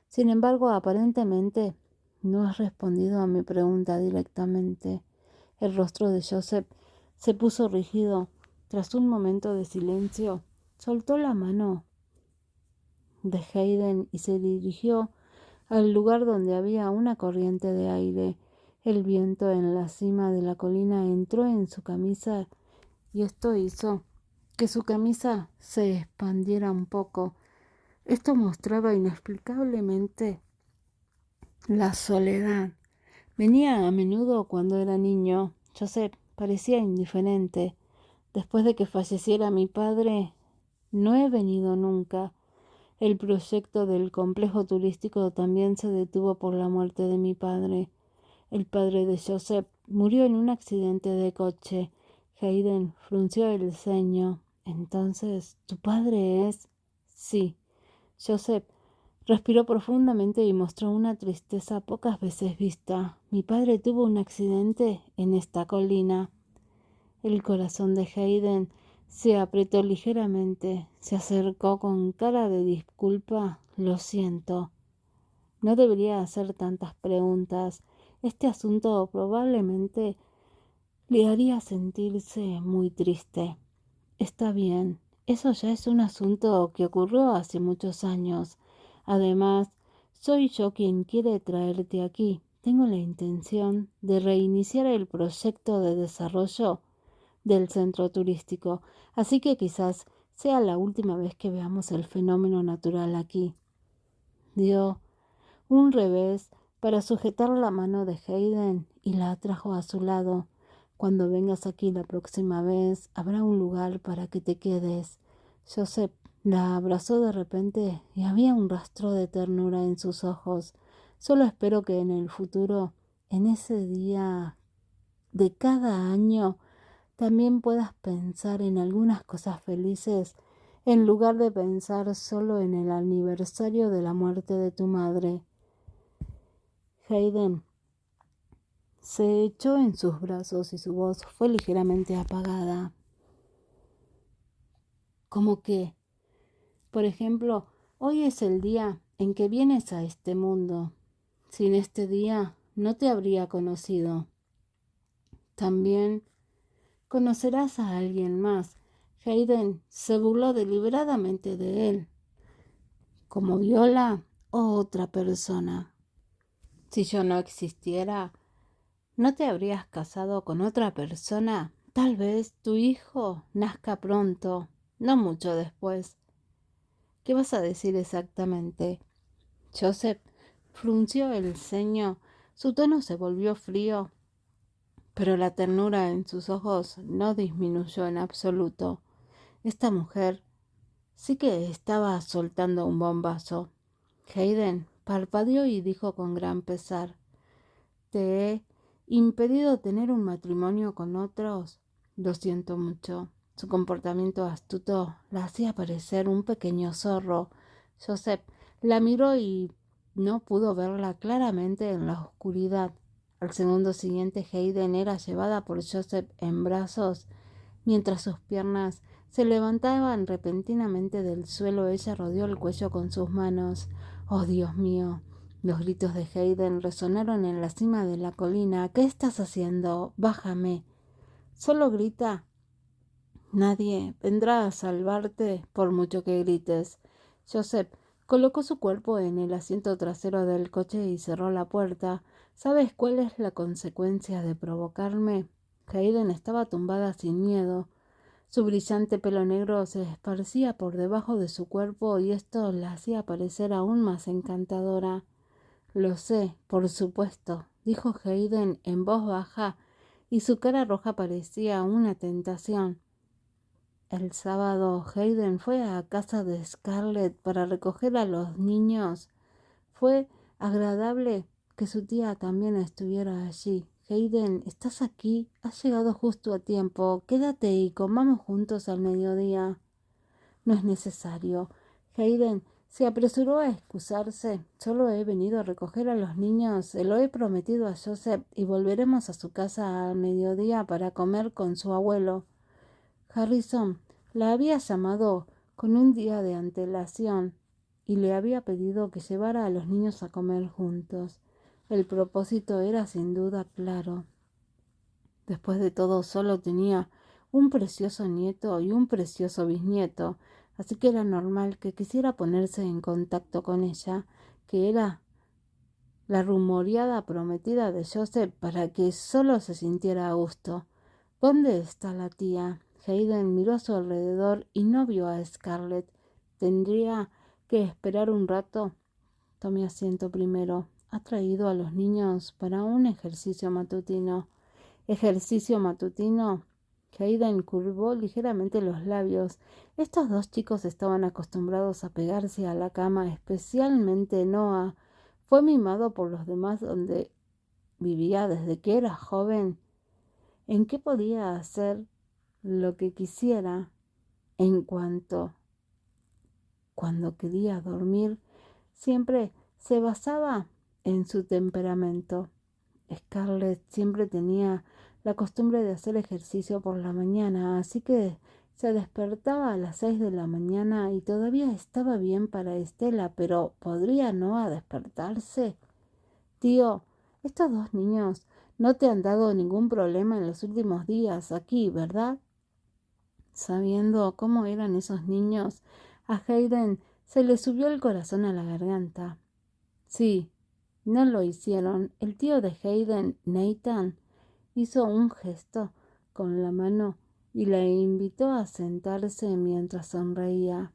Sin embargo, aparentemente no has respondido a mi pregunta directamente. El rostro de Joseph se puso rígido. Tras un momento de silencio, soltó la mano de Hayden y se dirigió al lugar donde había una corriente de aire. El viento en la cima de la colina entró en su camisa y esto hizo que su camisa se expandiera un poco. Esto mostraba inexplicablemente la soledad. Venía a menudo cuando era niño. Joseph parecía indiferente. Después de que falleciera mi padre, no he venido nunca. El proyecto del complejo turístico también se detuvo por la muerte de mi padre. El padre de Joseph murió en un accidente de coche. Hayden frunció el ceño. Entonces, ¿tu padre es? Sí. Joseph respiró profundamente y mostró una tristeza pocas veces vista. Mi padre tuvo un accidente en esta colina. El corazón de Hayden se apretó ligeramente. Se acercó con cara de disculpa. Lo siento. No debería hacer tantas preguntas. Este asunto probablemente le haría sentirse muy triste. Está bien. Eso ya es un asunto que ocurrió hace muchos años. Además, soy yo quien quiere traerte aquí. Tengo la intención de reiniciar el proyecto de desarrollo del centro turístico, así que quizás sea la última vez que veamos el fenómeno natural aquí. Dio un revés para sujetar la mano de Hayden y la atrajo a su lado. Cuando vengas aquí la próxima vez, habrá un lugar para que te quedes. Joseph la abrazó de repente y había un rastro de ternura en sus ojos. Solo espero que en el futuro, en ese día de cada año, también puedas pensar en algunas cosas felices en lugar de pensar solo en el aniversario de la muerte de tu madre. Hayden se echó en sus brazos y su voz fue ligeramente apagada. Como que, por ejemplo, hoy es el día en que vienes a este mundo. Sin este día no te habría conocido. También conocerás a alguien más. Hayden se burló deliberadamente de él, como Viola o otra persona. Si yo no existiera, ¿no te habrías casado con otra persona? Tal vez tu hijo nazca pronto, no mucho después. ¿Qué vas a decir exactamente? Joseph frunció el ceño. Su tono se volvió frío, pero la ternura en sus ojos no disminuyó en absoluto. Esta mujer sí que estaba soltando un bombazo. Hayden parpadeó y dijo con gran pesar: ¿te he impedido tener un matrimonio con otros? Lo siento mucho. Su comportamiento astuto la hacía parecer un pequeño zorro. Joseph la miró y no pudo verla claramente en la oscuridad. Al segundo siguiente, Hayden era llevada por Joseph en brazos. Mientras sus piernas se levantaban repentinamente del suelo, ella rodeó el cuello con sus manos. Oh, Dios mío. Los gritos de Hayden resonaron en la cima de la colina. ¿Qué estás haciendo? Bájame. Solo grita. Nadie vendrá a salvarte por mucho que grites. Joseph colocó su cuerpo en el asiento trasero del coche y cerró la puerta. ¿Sabes cuál es la consecuencia de provocarme? Hayden estaba tumbada sin miedo. Su brillante pelo negro se esparcía por debajo de su cuerpo y esto la hacía parecer aún más encantadora. Lo sé, por supuesto, dijo Hayden en voz baja, y su cara roja parecía una tentación. El sábado, Hayden fue a casa de Scarlett para recoger a los niños. Fue agradable que su tía también estuviera allí. Hayden, ¿estás aquí? Has llegado justo a tiempo. Quédate y comamos juntos al mediodía. No es necesario. Hayden se apresuró a excusarse. Solo he venido a recoger a los niños. Se lo he prometido a Joseph y volveremos a su casa al mediodía para comer con su abuelo. Harrison la había llamado con un día de antelación y le había pedido que llevara a los niños a comer juntos. El propósito era sin duda claro. Después de todo, solo tenía un precioso nieto y un precioso bisnieto, así que era normal que quisiera ponerse en contacto con ella, que era la rumoreada prometida de Joseph, para que solo se sintiera a gusto. ¿Dónde está la tía? Hayden miró a su alrededor y no vio a Scarlett. ¿Tendría que esperar un rato? Tomé asiento primero. Ha traído a los niños para un ejercicio matutino. ¿Ejercicio matutino? Hayden curvó ligeramente los labios. Estos dos chicos estaban acostumbrados a pegarse a la cama, especialmente Noah. Fue mimado por los demás donde vivía desde que era joven. ¿En qué podía hacer lo que quisiera en cuando quería dormir? Siempre se basaba en su temperamento. Scarlett siempre tenía la costumbre de hacer ejercicio por la mañana, así que se despertaba a las 6 de la mañana y todavía estaba bien para Estela, pero ¿podría Noah despertarse? Tío, estos dos niños no te han dado ningún problema en los últimos días aquí, ¿verdad? Sabiendo cómo eran esos niños, a Hayden se le subió el corazón a la garganta. Sí, no lo hicieron. El tío de Hayden, Nathan, hizo un gesto con la mano y la invitó a sentarse mientras sonreía.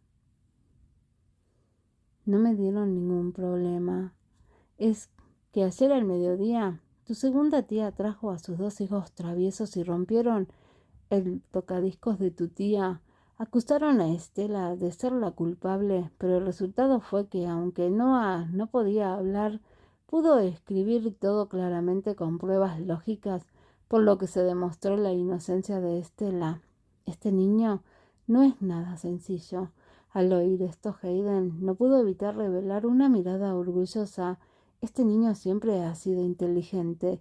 No me dieron ningún problema. Es que ayer al mediodía tu segunda tía trajo a sus dos hijos traviesos y rompieron el tocadiscos de tu tía. Acusaron a Estela de ser la culpable, pero el resultado fue que, aunque Noah no podía hablar, pudo escribir todo claramente con pruebas lógicas, por lo que se demostró la inocencia de Estela. Este niño no es nada sencillo. Al oír esto, Hayden no pudo evitar revelar una mirada orgullosa. Este niño siempre ha sido inteligente.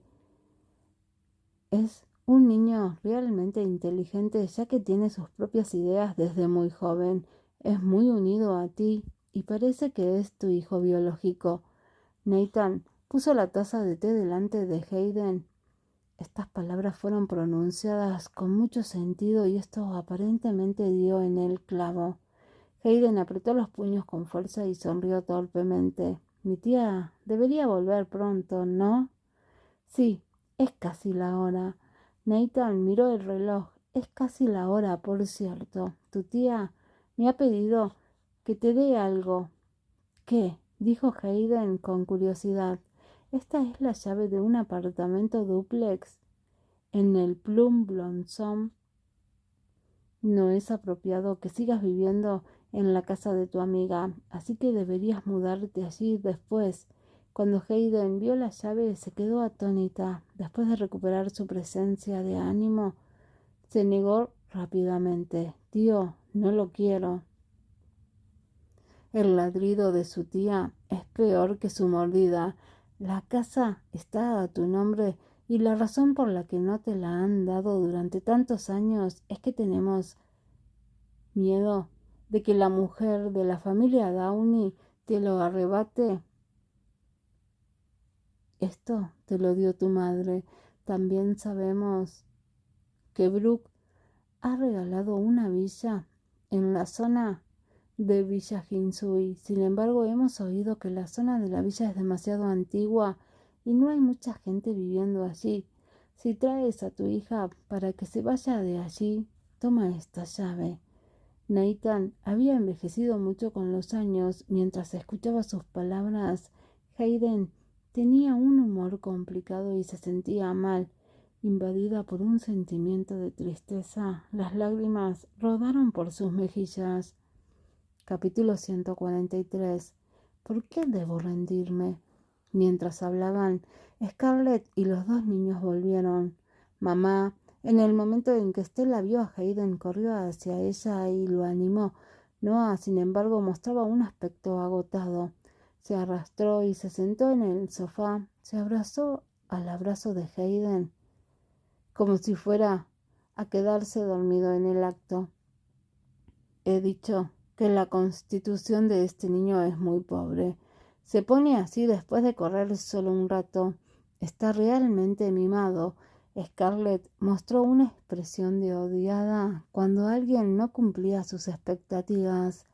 Es un niño realmente inteligente, ya que tiene sus propias ideas desde muy joven. Es muy unido a ti y parece que es tu hijo biológico. Nathan puso la taza de té delante de Hayden. Estas palabras fueron pronunciadas con mucho sentido y esto aparentemente dio en el clavo. Hayden apretó los puños con fuerza y sonrió torpemente. Mi tía debería volver pronto, ¿no? Sí, es casi la hora. Nathan miró el reloj. Es casi la hora, por cierto. Tu tía me ha pedido que te dé algo. ¿Qué? Dijo Hayden con curiosidad. Esta es la llave de un apartamento dúplex en el Plum Blossom. No es apropiado que sigas viviendo en la casa de tu amiga, así que deberías mudarte allí después. Cuando Hayden vio la llave, se quedó atónita. Después de recuperar su presencia de ánimo, se negó rápidamente. Tío, no lo quiero. El ladrido de su tía es peor que su mordida. La casa está a tu nombre y la razón por la que no te la han dado durante tantos años es que tenemos miedo de que la mujer de la familia Downey te lo arrebate. Esto te lo dio tu madre. También sabemos que Brooke ha regalado una villa en la zona de Villa Hinsui. Sin embargo, hemos oído que la zona de la villa es demasiado antigua y no hay mucha gente viviendo allí. Si traes a tu hija para que se vaya de allí, toma esta llave. Nathan había envejecido mucho con los años. Mientras escuchaba sus palabras, Hayden tenía un humor complicado y se sentía mal. Invadida por un sentimiento de tristeza, las lágrimas rodaron por sus mejillas. Capítulo 143. ¿Por qué debo rendirme? Mientras hablaban, Scarlett y los dos niños volvieron. Mamá, en el momento en que Stella vio a Hayden, corrió hacia ella y lo animó. Noah, sin embargo, mostraba un aspecto agotado. Se arrastró y se sentó en el sofá. Se abrazó al abrazo de Hayden, como si fuera a quedarse dormido en el acto. He dicho que la constitución de este niño es muy pobre. Se pone así después de correr solo un rato. Está realmente mimado. Scarlett mostró una expresión de odiada cuando alguien no cumplía sus expectativas.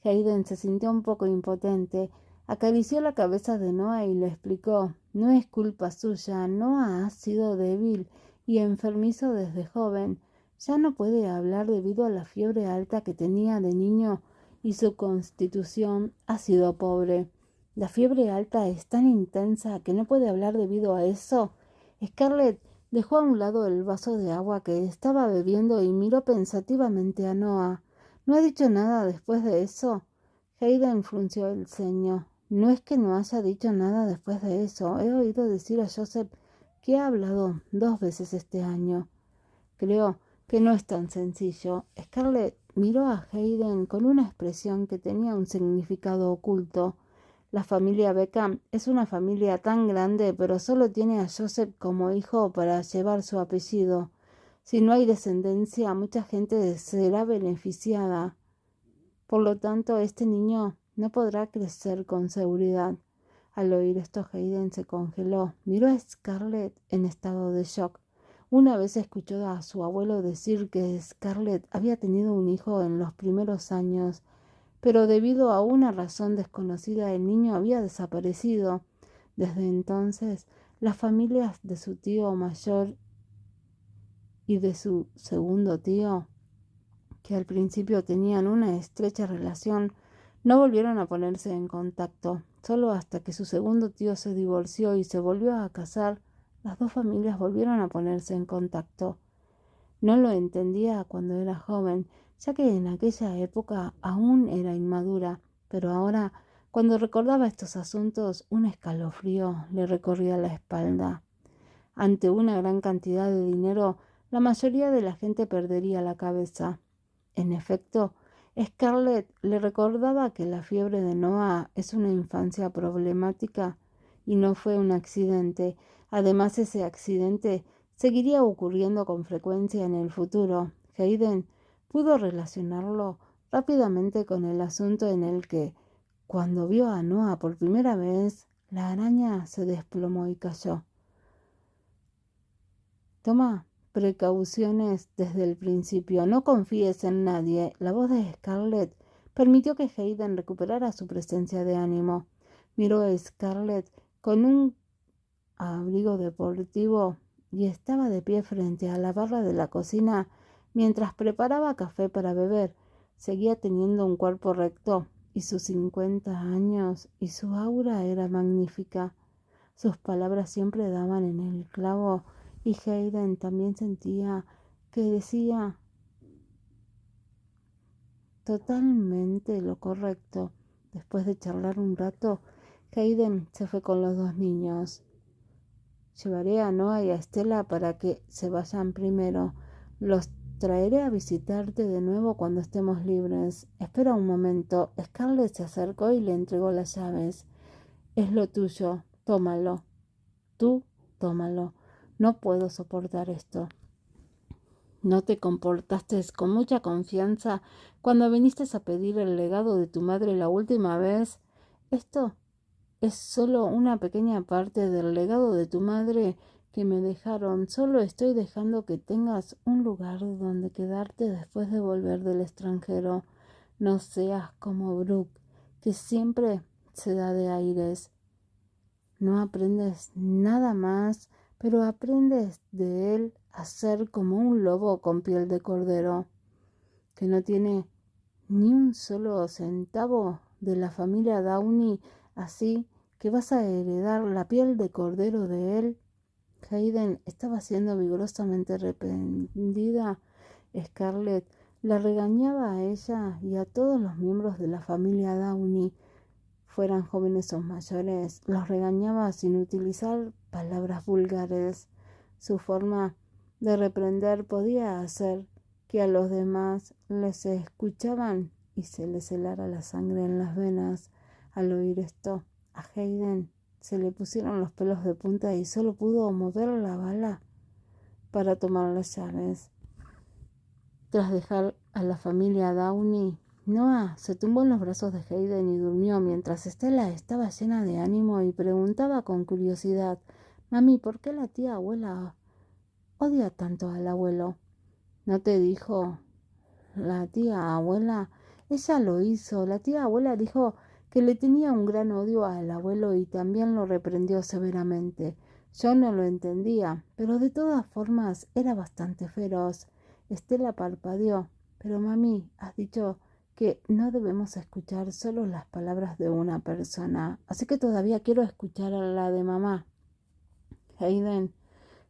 Hayden se sintió un poco impotente. Acarició la cabeza de Noah y le explicó: no es culpa suya. Noah ha sido débil y enfermizo desde joven. Ya no puede hablar debido a la fiebre alta que tenía de niño y su constitución ha sido pobre. La fiebre alta es tan intensa que no puede hablar debido a eso. Scarlett dejó a un lado el vaso de agua que estaba bebiendo y miró pensativamente a Noah. ¿No ha dicho nada después de eso? Hayden frunció el ceño. No es que no haya dicho nada después de eso. He oído decir a Joseph que ha hablado 2 veces este año. Creo que no es tan sencillo. Scarlett miró a Hayden con una expresión que tenía un significado oculto. La familia Beckham es una familia tan grande, pero solo tiene a Joseph como hijo para llevar su apellido. Si no hay descendencia, mucha gente será beneficiada. Por lo tanto, este niño no podrá crecer con seguridad. Al oír esto, Hayden se congeló. Miró a Scarlett en estado de shock. Una vez escuchó a su abuelo decir que Scarlett había tenido un hijo en los primeros años, pero debido a una razón desconocida el niño había desaparecido. Desde entonces, las familias de su tío mayor y de su segundo tío, que al principio tenían una estrecha relación, no volvieron a ponerse en contacto. Solo hasta que su segundo tío se divorció y se volvió a casar, las dos familias volvieron a ponerse en contacto. No lo entendía cuando era joven, ya que en aquella época aún era inmadura, pero ahora, cuando recordaba estos asuntos, un escalofrío le recorría la espalda. Ante una gran cantidad de dinero, la mayoría de la gente perdería la cabeza. En efecto, Scarlett le recordaba que la fiebre de Noah es una infancia problemática y no fue un accidente. Además, ese accidente seguiría ocurriendo con frecuencia en el futuro. Hayden pudo relacionarlo rápidamente con el asunto en el que, cuando vio a Noah por primera vez, la araña se desplomó y cayó. Toma precauciones desde el principio. No confíes en nadie. La voz de Scarlett permitió que Hayden recuperara su presencia de ánimo. Miró a Scarlett con un abrigo deportivo y estaba de pie frente a la barra de la cocina mientras preparaba café para beber. Seguía teniendo un cuerpo recto y sus 50 años y su aura era magnífica. Sus palabras siempre daban en el clavo y Hayden también sentía que decía totalmente lo correcto. Después de charlar un rato, Hayden se fue con los dos niños. Llevaré a Noah y a Stella para que se vayan primero. Los traeré a visitarte de nuevo cuando estemos libres. Espera un momento. Scarlett se acercó y le entregó las llaves. Es lo tuyo. Tómalo. Tú, tómalo. No puedo soportar esto. ¿No te comportaste con mucha confianza cuando viniste a pedir el legado de tu madre la última vez? Esto es solo una pequeña parte del legado de tu madre que me dejaron. Solo estoy dejando que tengas un lugar donde quedarte después de volver del extranjero. No seas como Brooke, que siempre se da de aires. No aprendes nada más, pero aprendes de él a ser como un lobo con piel de cordero, que no tiene ni un solo centavo de la familia Downey, así que vas a heredar la piel de cordero de él. Hayden estaba siendo vigorosamente reprendida. Scarlett la regañaba a ella y a todos los miembros de la familia Downey, fueran jóvenes o mayores, los regañaba sin utilizar palabras vulgares. Su forma de reprender podía hacer que a los demás les escuchaban y se les helara la sangre en las venas. Al oír esto, a Hayden se le pusieron los pelos de punta y solo pudo mover la bala para tomar las llaves. Tras dejar a la familia Downey, Noah se tumbó en los brazos de Hayden y durmió mientras Stella estaba llena de ánimo y preguntaba con curiosidad: «Mami, ¿por qué la tía abuela odia tanto al abuelo?» «¿No te dijo la tía abuela?» «Ella lo hizo. La tía abuela dijo que le tenía un gran odio al abuelo y también lo reprendió severamente. Yo no lo entendía, pero de todas formas era bastante feroz». Stella parpadeó. «Pero mami, has dicho que no debemos escuchar solo las palabras de una persona, así que todavía quiero escuchar a la de mamá». Hayden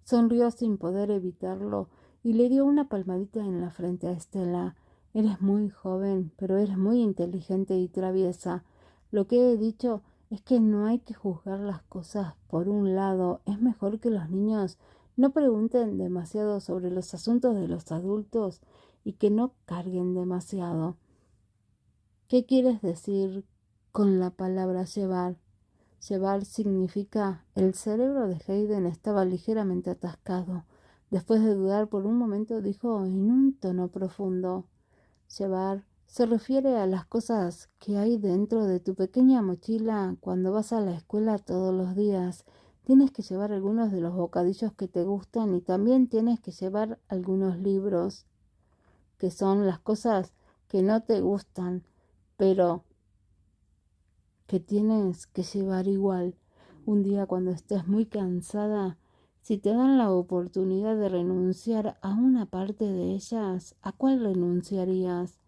sonrió sin poder evitarlo y le dio una palmadita en la frente a Stella. «Eres muy joven, pero eres muy inteligente y traviesa. Lo que he dicho es que no hay que juzgar las cosas por un lado. Es mejor que los niños no pregunten demasiado sobre los asuntos de los adultos y que no carguen demasiado». «¿Qué quieres decir con la palabra llevar?» Llevar significa... El cerebro de Hayden estaba ligeramente atascado. Después de dudar por un momento, dijo en un tono profundo: «Llevar se refiere a las cosas que hay dentro de tu pequeña mochila cuando vas a la escuela todos los días. Tienes que llevar algunos de los bocadillos que te gustan y también tienes que llevar algunos libros, que son las cosas que no te gustan, pero que tienes que llevar igual. Un día cuando estés muy cansada, si te dan la oportunidad de renunciar a una parte de ellas, ¿a cuál renunciarías?»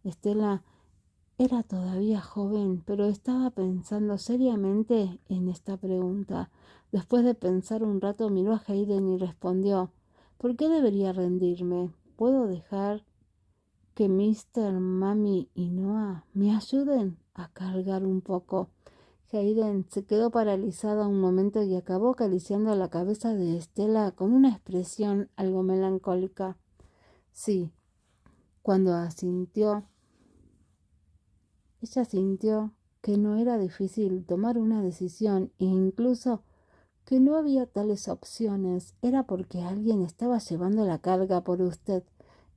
Stella era todavía joven, pero estaba pensando seriamente en esta pregunta. Después de pensar un rato, miró a Hayden y respondió: «¿Por qué debería rendirme? ¿Puedo dejar que Mr. Mami y Noah me ayuden a cargar un poco?» Hayden se quedó paralizada un momento y acabó acariciando la cabeza de Stella con una expresión algo melancólica. «Sí». Cuando asintió, ella sintió que no era difícil tomar una decisión e incluso que no había tales opciones. Era porque alguien estaba llevando la carga por usted.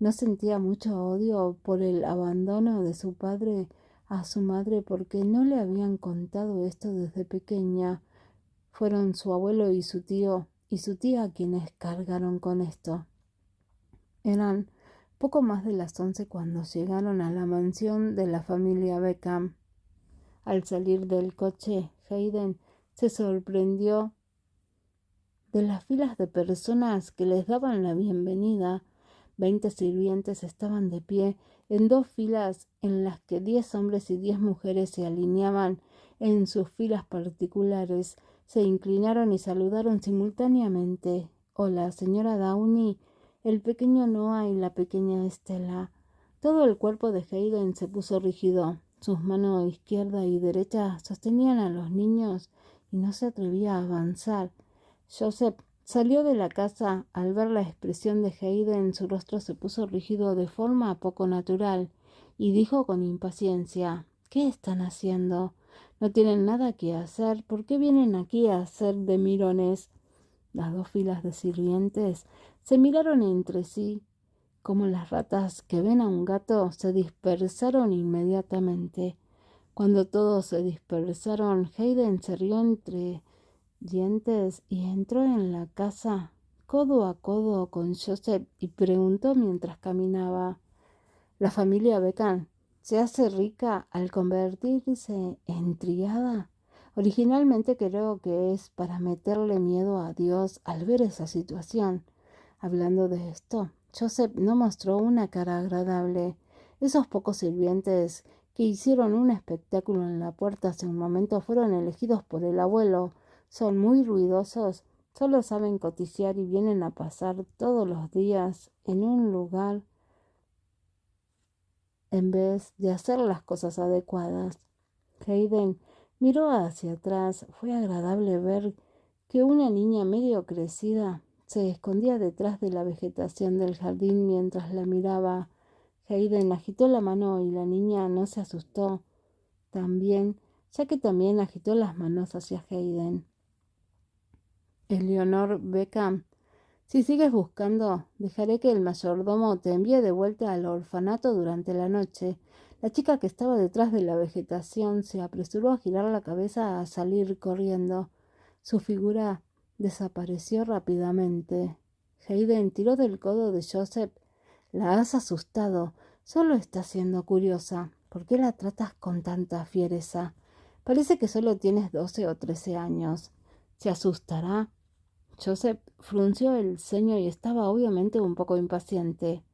No sentía mucho odio por el abandono de su padre a su madre porque no le habían contado esto desde pequeña. Fueron su abuelo y su tío y su tía quienes cargaron con esto. Eran poco más de las 11 cuando llegaron a la mansión de la familia Beckham. Al salir del coche, Hayden se sorprendió de las filas de personas que les daban la bienvenida. 20 sirvientes estaban de pie en 2 filas en las que 10 hombres y 10 mujeres se alineaban en sus filas particulares. Se inclinaron y saludaron simultáneamente. «Hola, señora Downey», el pequeño Noah y la pequeña Stella. Todo el cuerpo de Hayden se puso rígido. Sus manos izquierda y derecha sostenían a los niños y no se atrevía a avanzar. Joseph salió de la casa. Al ver la expresión de Hayden, su rostro se puso rígido de forma poco natural y dijo con impaciencia: «¿Qué están haciendo? ¿No tienen nada que hacer? ¿Por qué vienen aquí a hacer de mirones?» Las 2 filas de sirvientes se miraron entre sí. Como las ratas que ven a un gato, se dispersaron inmediatamente. Cuando todos se dispersaron, Hayden se rió entre dientes y entró en la casa codo a codo con Joseph y preguntó mientras caminaba: ¿La familia Beckham se hace rica al convertirse en triada? Originalmente creo que es para meterle miedo a Dios al ver esa situación. Hablando de esto, Joseph no mostró una cara agradable. Esos pocos sirvientes que hicieron un espectáculo en la puerta hace un momento fueron elegidos por el abuelo. Son muy ruidosos, solo saben cotillear y vienen a pasar todos los días en un lugar en vez de hacer las cosas adecuadas. Hayden miró hacia atrás. Fue agradable ver que una niña medio crecida se escondía detrás de la vegetación del jardín mientras la miraba. Hayden agitó la mano y la niña no se asustó también, ya que también agitó las manos hacia Hayden. Eleanor Beckham, si sigues buscando, dejaré que el mayordomo te envíe de vuelta al orfanato durante la noche. La chica que estaba detrás de la vegetación se apresuró a girar la cabeza a salir corriendo. Su figura desapareció rápidamente. Hayden tiró del codo de Joseph. La has asustado. Solo está siendo curiosa. ¿Por qué la tratas con tanta fiereza? Parece que solo tienes 12 o 13 años. ¿Se asustará? Joseph frunció el ceño y estaba obviamente un poco impaciente.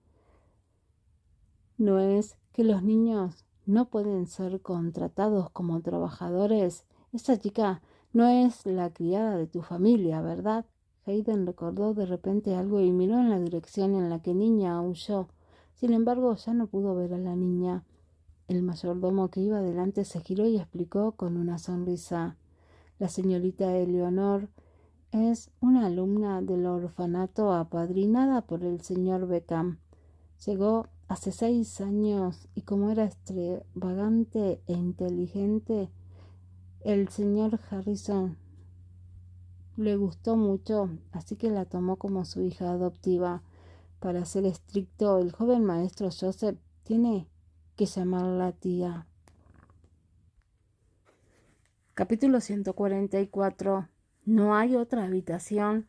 ¿No es que los niños no pueden ser contratados como trabajadores? Esa chica no es la criada de tu familia, ¿verdad? Hayden recordó de repente algo y miró en la dirección en la que niña huyó. Sin embargo, ya no pudo ver a la niña. El mayordomo que iba delante se giró y explicó con una sonrisa: La señorita Eleonor es una alumna del orfanato apadrinada por el señor Beckham. Llegó hace 6 años y como era extravagante e inteligente, el señor Harrison le gustó mucho, así que la tomó como su hija adoptiva. Para ser estricto, el joven maestro Joseph tiene que llamarla tía. Capítulo 144. ¿No hay otra habitación?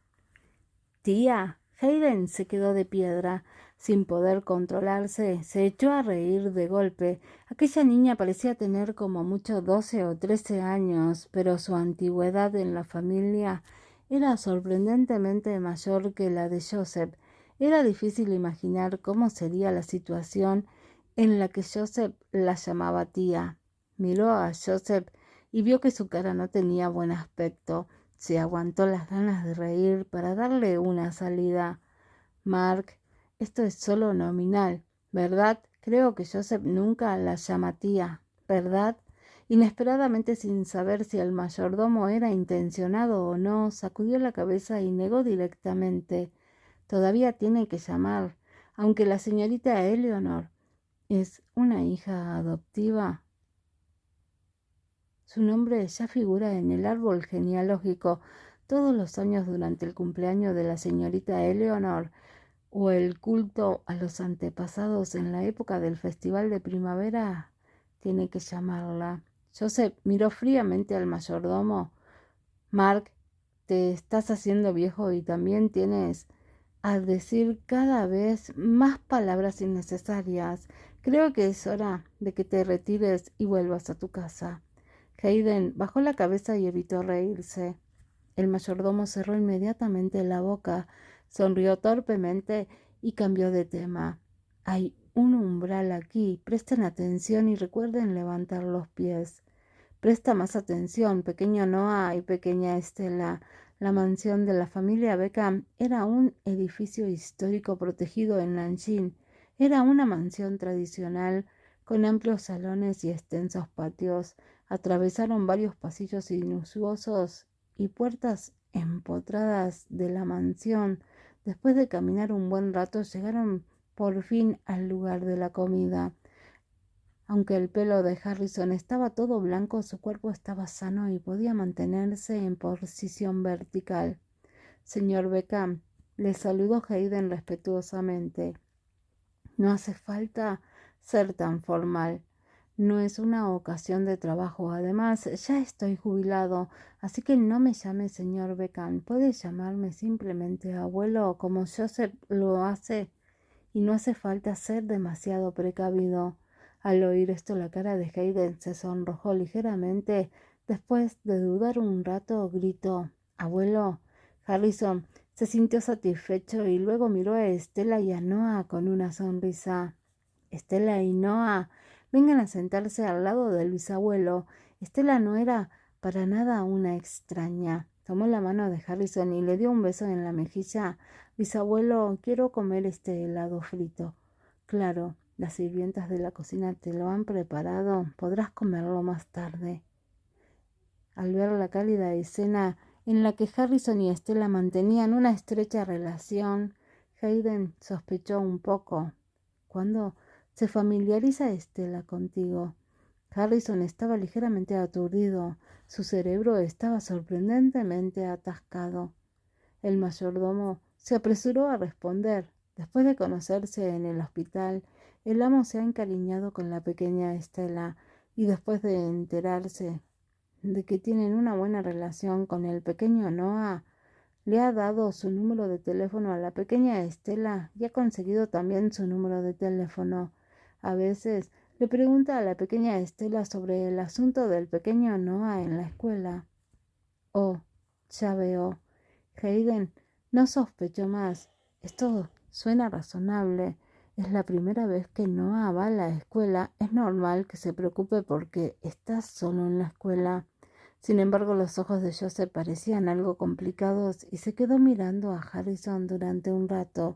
Tía. Hayden se quedó de piedra. Sin poder controlarse, se echó a reír de golpe. Aquella niña parecía tener como mucho 12 o 13 años, pero su antigüedad en la familia era sorprendentemente mayor que la de Joseph. Era difícil imaginar cómo sería la situación en la que Joseph la llamaba tía. Miró a Joseph y vio que su cara no tenía buen aspecto. Se aguantó las ganas de reír para darle una salida. Mark, esto es solo nominal, ¿verdad? Creo que Joseph nunca la llama tía, ¿verdad? Inesperadamente, sin saber si el mayordomo era intencionado o no, sacudió la cabeza y negó directamente. Todavía tiene que llamar, aunque la señorita Eleanor es una hija adoptiva. Su nombre ya figura en el árbol genealógico. Todos los años durante el cumpleaños de la señorita Eleanor o el culto a los antepasados en la época del festival de primavera, tiene que llamarla. Joseph miró fríamente al mayordomo. Mark, te estás haciendo viejo y también tienes a decir cada vez más palabras innecesarias. Creo que es hora de que te retires y vuelvas a tu casa. Hayden bajó la cabeza y evitó reírse. El mayordomo cerró inmediatamente la boca, sonrió torpemente y cambió de tema. Hay un umbral aquí. Presten atención y recuerden levantar los pies. Presta más atención, pequeño Noah y pequeña Estela. La mansión de la familia Beckham era un edificio histórico protegido en Nanjing. Era una mansión tradicional con amplios salones y extensos patios. Atravesaron varios pasillos sinuosos y puertas empotradas de la mansión. Después de caminar un buen rato, llegaron por fin al lugar de la comida. Aunque el pelo de Harrison estaba todo blanco, su cuerpo estaba sano y podía mantenerse en posición vertical. Señor Beckham, le saludó Hayden respetuosamente. No hace falta ser tan formal. No es una ocasión de trabajo. Además, ya estoy jubilado, así que no me llame señor Beckham. Puede llamarme simplemente abuelo, como Joseph lo hace, y no hace falta ser demasiado precavido. Al oír esto, la cara de Hayden se sonrojó ligeramente. Después de dudar un rato, gritó: «Abuelo». Harrison se sintió satisfecho y luego miró a Estela y a Noah con una sonrisa. Estela y Noah, vengan a sentarse al lado del bisabuelo. Estela no era para nada una extraña. Tomó la mano de Harrison y le dio un beso en la mejilla. «Bisabuelo, quiero comer este helado frito». «Claro, las sirvientas de la cocina te lo han preparado. Podrás comerlo más tarde». Al ver la cálida escena en la que Harrison y Estela mantenían una estrecha relación, Hayden sospechó un poco. «¿Cuándo se familiariza Estela contigo?» Harrison estaba ligeramente aturdido. Su cerebro estaba sorprendentemente atascado. El mayordomo se apresuró a responder. Después de conocerse en el hospital, el amo se ha encariñado con la pequeña Estela, y después de enterarse de que tienen una buena relación con el pequeño Noah, le ha dado su número de teléfono a la pequeña Estela y ha conseguido también su número de teléfono. A veces le pregunta a la pequeña Estela sobre el asunto del pequeño Noah en la escuela. Oh, ya veo. Hayden no sospechó más. Esto suena razonable. Es la primera vez que Noah va a la escuela. Es normal que se preocupe porque está solo en la escuela. Sin embargo, los ojos de Joseph parecían algo complicados y se quedó mirando a Harrison durante un rato.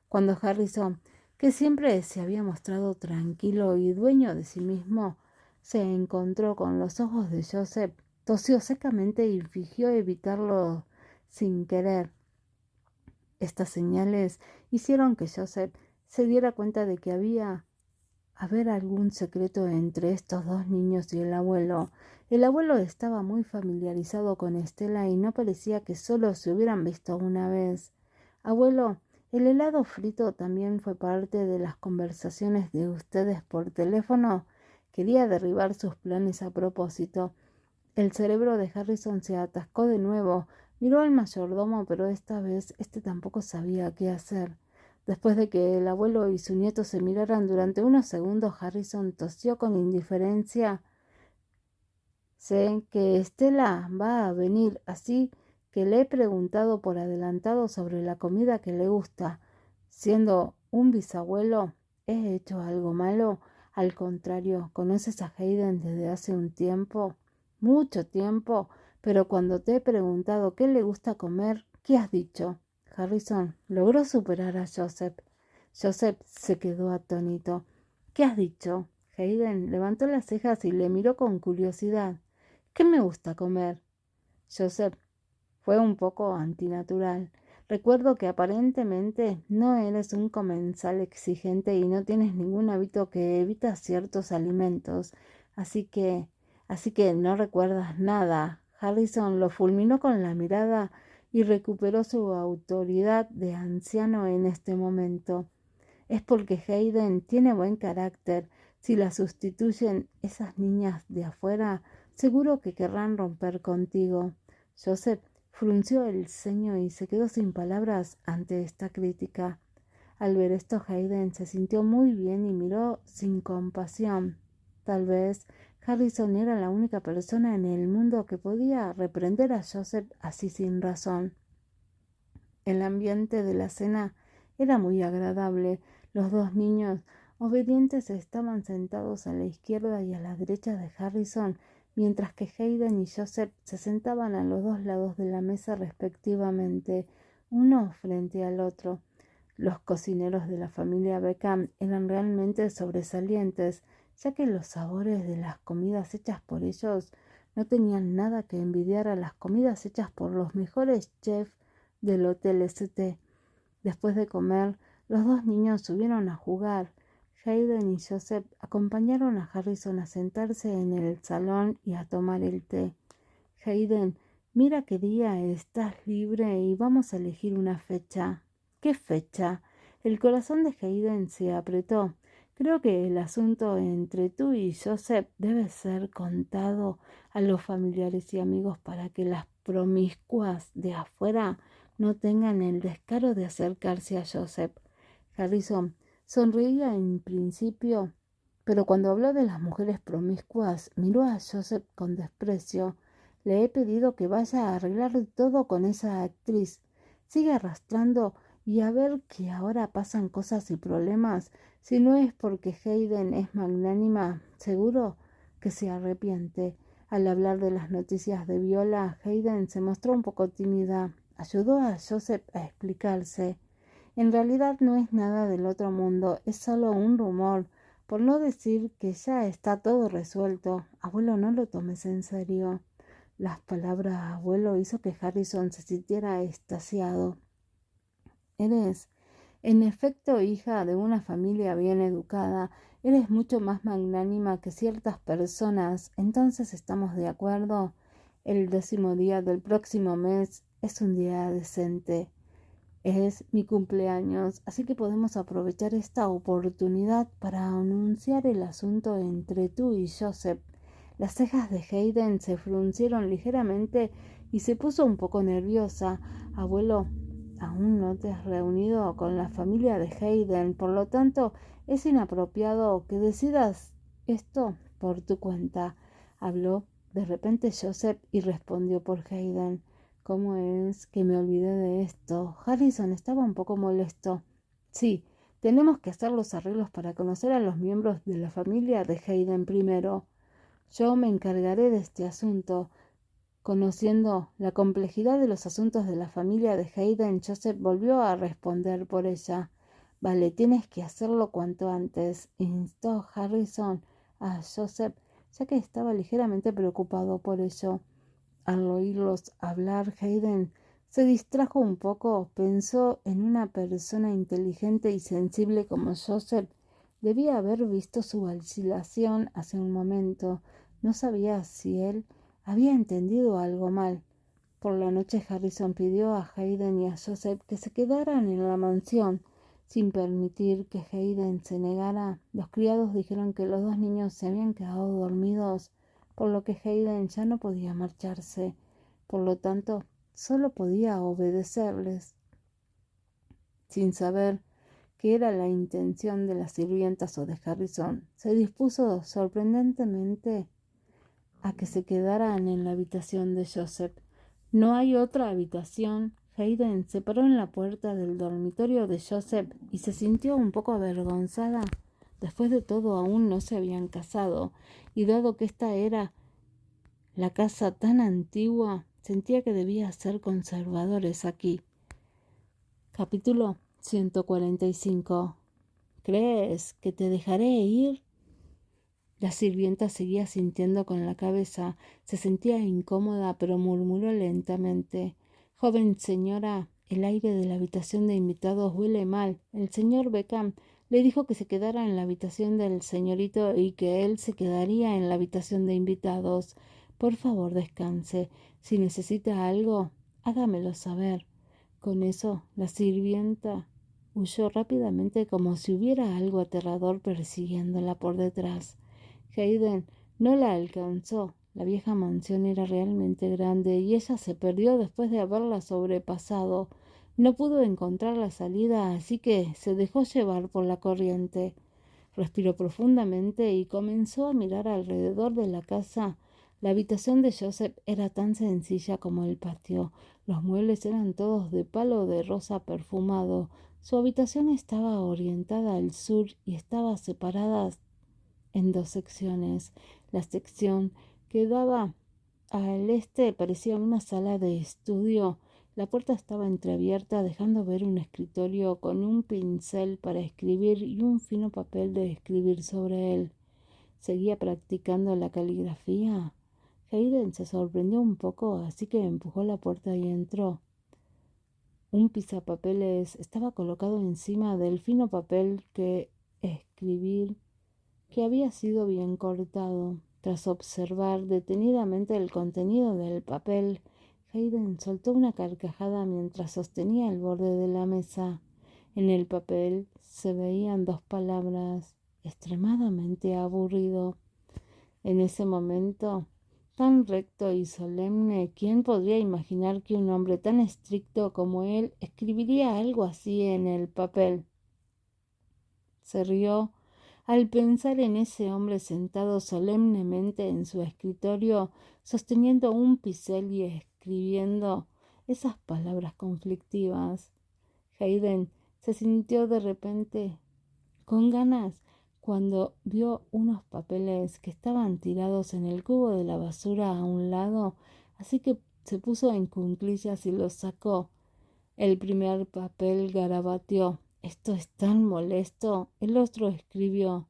Cuando Harrison, que siempre se había mostrado tranquilo y dueño de sí mismo, se encontró con los ojos de Joseph, tosió secamente y fingió evitarlo sin querer. Estas señales hicieron que Joseph se diera cuenta de que había haber algún secreto entre estos dos niños y el abuelo. El abuelo estaba muy familiarizado con Estela y no parecía que solo se hubieran visto una vez. «Abuelo, ¿el helado frito también fue parte de las conversaciones de ustedes por teléfono?» Quería derribar sus planes a propósito. El cerebro de Harrison se atascó de nuevo. Miró al mayordomo, pero esta vez este tampoco sabía qué hacer. Después de que el abuelo y su nieto se miraran durante unos segundos, Harrison tosió con indiferencia. «Sé que Estela va a venir, así que le he preguntado por adelantado sobre la comida que le gusta. Siendo un bisabuelo, ¿he hecho algo malo? Al contrario, ¿conoces a Hayden desde hace un tiempo? Mucho tiempo. Pero cuando te he preguntado qué le gusta comer, ¿qué has dicho?» Harrison logró superar a Joseph. Joseph se quedó atónito. «¿Qué has dicho?» Hayden levantó las cejas y le miró con curiosidad. «¿Qué me gusta comer?» Joseph fue un poco antinatural. «Recuerdo que aparentemente no eres un comensal exigente y no tienes ningún hábito que evita ciertos alimentos. Así que no recuerdas nada». Harrison lo fulminó con la mirada y recuperó su autoridad de anciano en este momento. «Es porque Hayden tiene buen carácter. Si la sustituyen esas niñas de afuera, seguro que querrán romper contigo». Joseph frunció el ceño y se quedó sin palabras ante esta crítica. Al ver esto, Hayden se sintió muy bien y miró sin compasión. Tal vez Harrison era la única persona en el mundo que podía reprender a Joseph así sin razón. El ambiente de la cena era muy agradable. Los dos niños obedientes estaban sentados a la izquierda y a la derecha de Harrison, mientras que Hayden y Joseph se sentaban a los dos lados de la mesa respectivamente, uno frente al otro. Los cocineros de la familia Beckham eran realmente sobresalientes, ya que los sabores de las comidas hechas por ellos no tenían nada que envidiar a las comidas hechas por los mejores chefs del Hotel St. Después de comer, los dos niños subieron a jugar. Hayden y Joseph acompañaron a Harrison a sentarse en el salón y a tomar el té. «Hayden, mira qué día estás libre y vamos a elegir una fecha». «¿Qué fecha?» El corazón de Hayden se apretó. Creo que el asunto entre tú y Joseph debe ser contado a los familiares y amigos para que las promiscuas de afuera no tengan el descaro de acercarse a Joseph. Harrison sonreía en principio, pero cuando habló de las mujeres promiscuas, miró a Joseph con desprecio. Le he pedido que vaya a arreglar todo con esa actriz. Sigue arrastrando y a ver que ahora pasan cosas y problemas. Si no es porque Hayden es magnánima, seguro que se arrepiente. Al hablar de las noticias de Viola, Hayden se mostró un poco tímida. Ayudó a Joseph a explicarse. En realidad no es nada del otro mundo, es solo un rumor, por no decir que ya está todo resuelto. Abuelo, no lo tomes en serio. Las palabras abuelo hizo que Harrison se sintiera extasiado. Eres, en efecto, hija de una familia bien educada. Eres mucho más magnánima que ciertas personas. Entonces estamos de acuerdo. El 10º día del próximo mes es un día decente. Es mi cumpleaños, así que podemos aprovechar esta oportunidad para anunciar el asunto entre tú y Joseph. Las cejas de Hayden se fruncieron ligeramente y se puso un poco nerviosa. Abuelo, aún no te has reunido con la familia de Hayden, por lo tanto es inapropiado que decidas esto por tu cuenta. Habló de repente Joseph y respondió por Hayden. ¿Cómo es que me olvidé de esto? Harrison estaba un poco molesto. Sí, tenemos que hacer los arreglos para conocer a los miembros de la familia de Hayden primero. Yo me encargaré de este asunto. Conociendo la complejidad de los asuntos de la familia de Hayden, Joseph volvió a responder por ella. Vale, tienes que hacerlo cuanto antes, instó Harrison a Joseph, ya que estaba ligeramente preocupado por ello. Al oírlos hablar, Hayden se distrajo un poco. Pensó en una persona inteligente y sensible como Joseph. Debía haber visto su vacilación hace un momento. No sabía si él había entendido algo mal. Por la noche Harrison pidió a Hayden y a Joseph que se quedaran en la mansión. Sin permitir que Hayden se negara, los criados dijeron que los dos niños se habían quedado dormidos, por lo que Hayden ya no podía marcharse. Por lo tanto, solo podía obedecerles. Sin saber qué era la intención de las sirvientas o de Harrison, se dispuso sorprendentemente a que se quedaran en la habitación de Joseph. No hay otra habitación. Hayden se paró en la puerta del dormitorio de Joseph y se sintió un poco avergonzada. Después de todo, aún no se habían casado, y dado que esta era la casa tan antigua, sentía que debía ser conservadores aquí. Capítulo 145. ¿Crees que te dejaré ir? La sirvienta seguía sintiendo con la cabeza. Se sentía incómoda, pero murmuró lentamente. Joven señora, el aire de la habitación de invitados huele mal. El señor Beckham le dijo que se quedara en la habitación del señorito y que él se quedaría en la habitación de invitados. Por favor, descanse. Si necesita algo, hágamelo saber. Con eso, la sirvienta huyó rápidamente como si hubiera algo aterrador persiguiéndola por detrás. Hayden no la alcanzó. La vieja mansión era realmente grande y ella se perdió después de haberla sobrepasado. No pudo encontrar la salida, así que se dejó llevar por la corriente. Respiró profundamente y comenzó a mirar alrededor de la casa. La habitación de Joseph era tan sencilla como el patio. Los muebles eran todos de palo de rosa perfumado. Su habitación estaba orientada al sur y estaba separada en dos secciones. La sección que daba al este parecía una sala de estudio. La puerta estaba entreabierta, dejando ver un escritorio con un pincel para escribir y un fino papel de escribir sobre él. ¿Seguía practicando la caligrafía? Hayden se sorprendió un poco, así que empujó la puerta y entró. Un pisapapeles estaba colocado encima del fino papel que había sido bien cortado. Tras observar detenidamente el contenido del papel, Hayden soltó una carcajada mientras sostenía el borde de la mesa. En el papel se veían dos palabras: extremadamente aburrido. En ese momento, tan recto y solemne, ¿quién podría imaginar que un hombre tan estricto como él escribiría algo así en el papel? Se rió al pensar en ese hombre sentado solemnemente en su escritorio, sosteniendo un pincel y escribiendo esas palabras conflictivas. Hayden se sintió de repente con ganas cuando vio unos papeles que estaban tirados en el cubo de la basura a un lado, así que se puso en cuclillas y los sacó. El primer papel garabateó: «Esto es tan molesto». El otro escribió: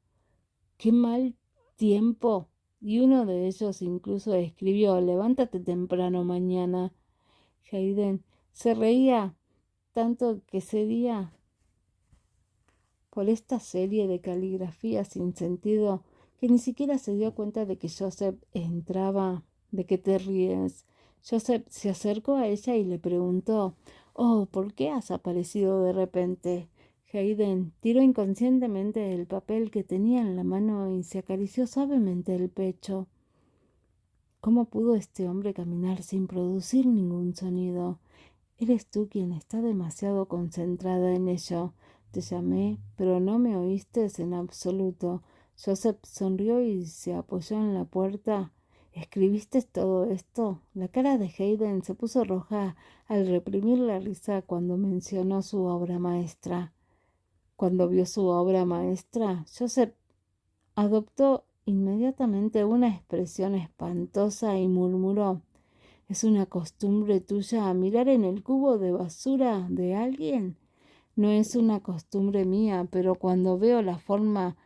«Qué mal tiempo». Y uno de ellos incluso escribió: «Levántate temprano mañana». Hayden se reía tanto que cedía por esta serie de caligrafías sin sentido que ni siquiera se dio cuenta de que Joseph entraba. «¿De qué te ríes?». Joseph se acercó a ella y le preguntó: «Oh, ¿por qué has aparecido de repente?». Hayden tiró inconscientemente el papel que tenía en la mano y se acarició suavemente el pecho. ¿Cómo pudo este hombre caminar sin producir ningún sonido? Eres tú quien está demasiado concentrada en ello. Te llamé, pero no me oíste en absoluto. Joseph sonrió y se apoyó en la puerta. ¿Escribiste todo esto? La cara de Hayden se puso roja al reprimir la risa cuando mencionó su obra maestra. Cuando vio su obra maestra, Joseph adoptó inmediatamente una expresión espantosa y murmuró: «¿Es una costumbre tuya mirar en el cubo de basura de alguien?». «No es una costumbre mía, pero cuando veo la forma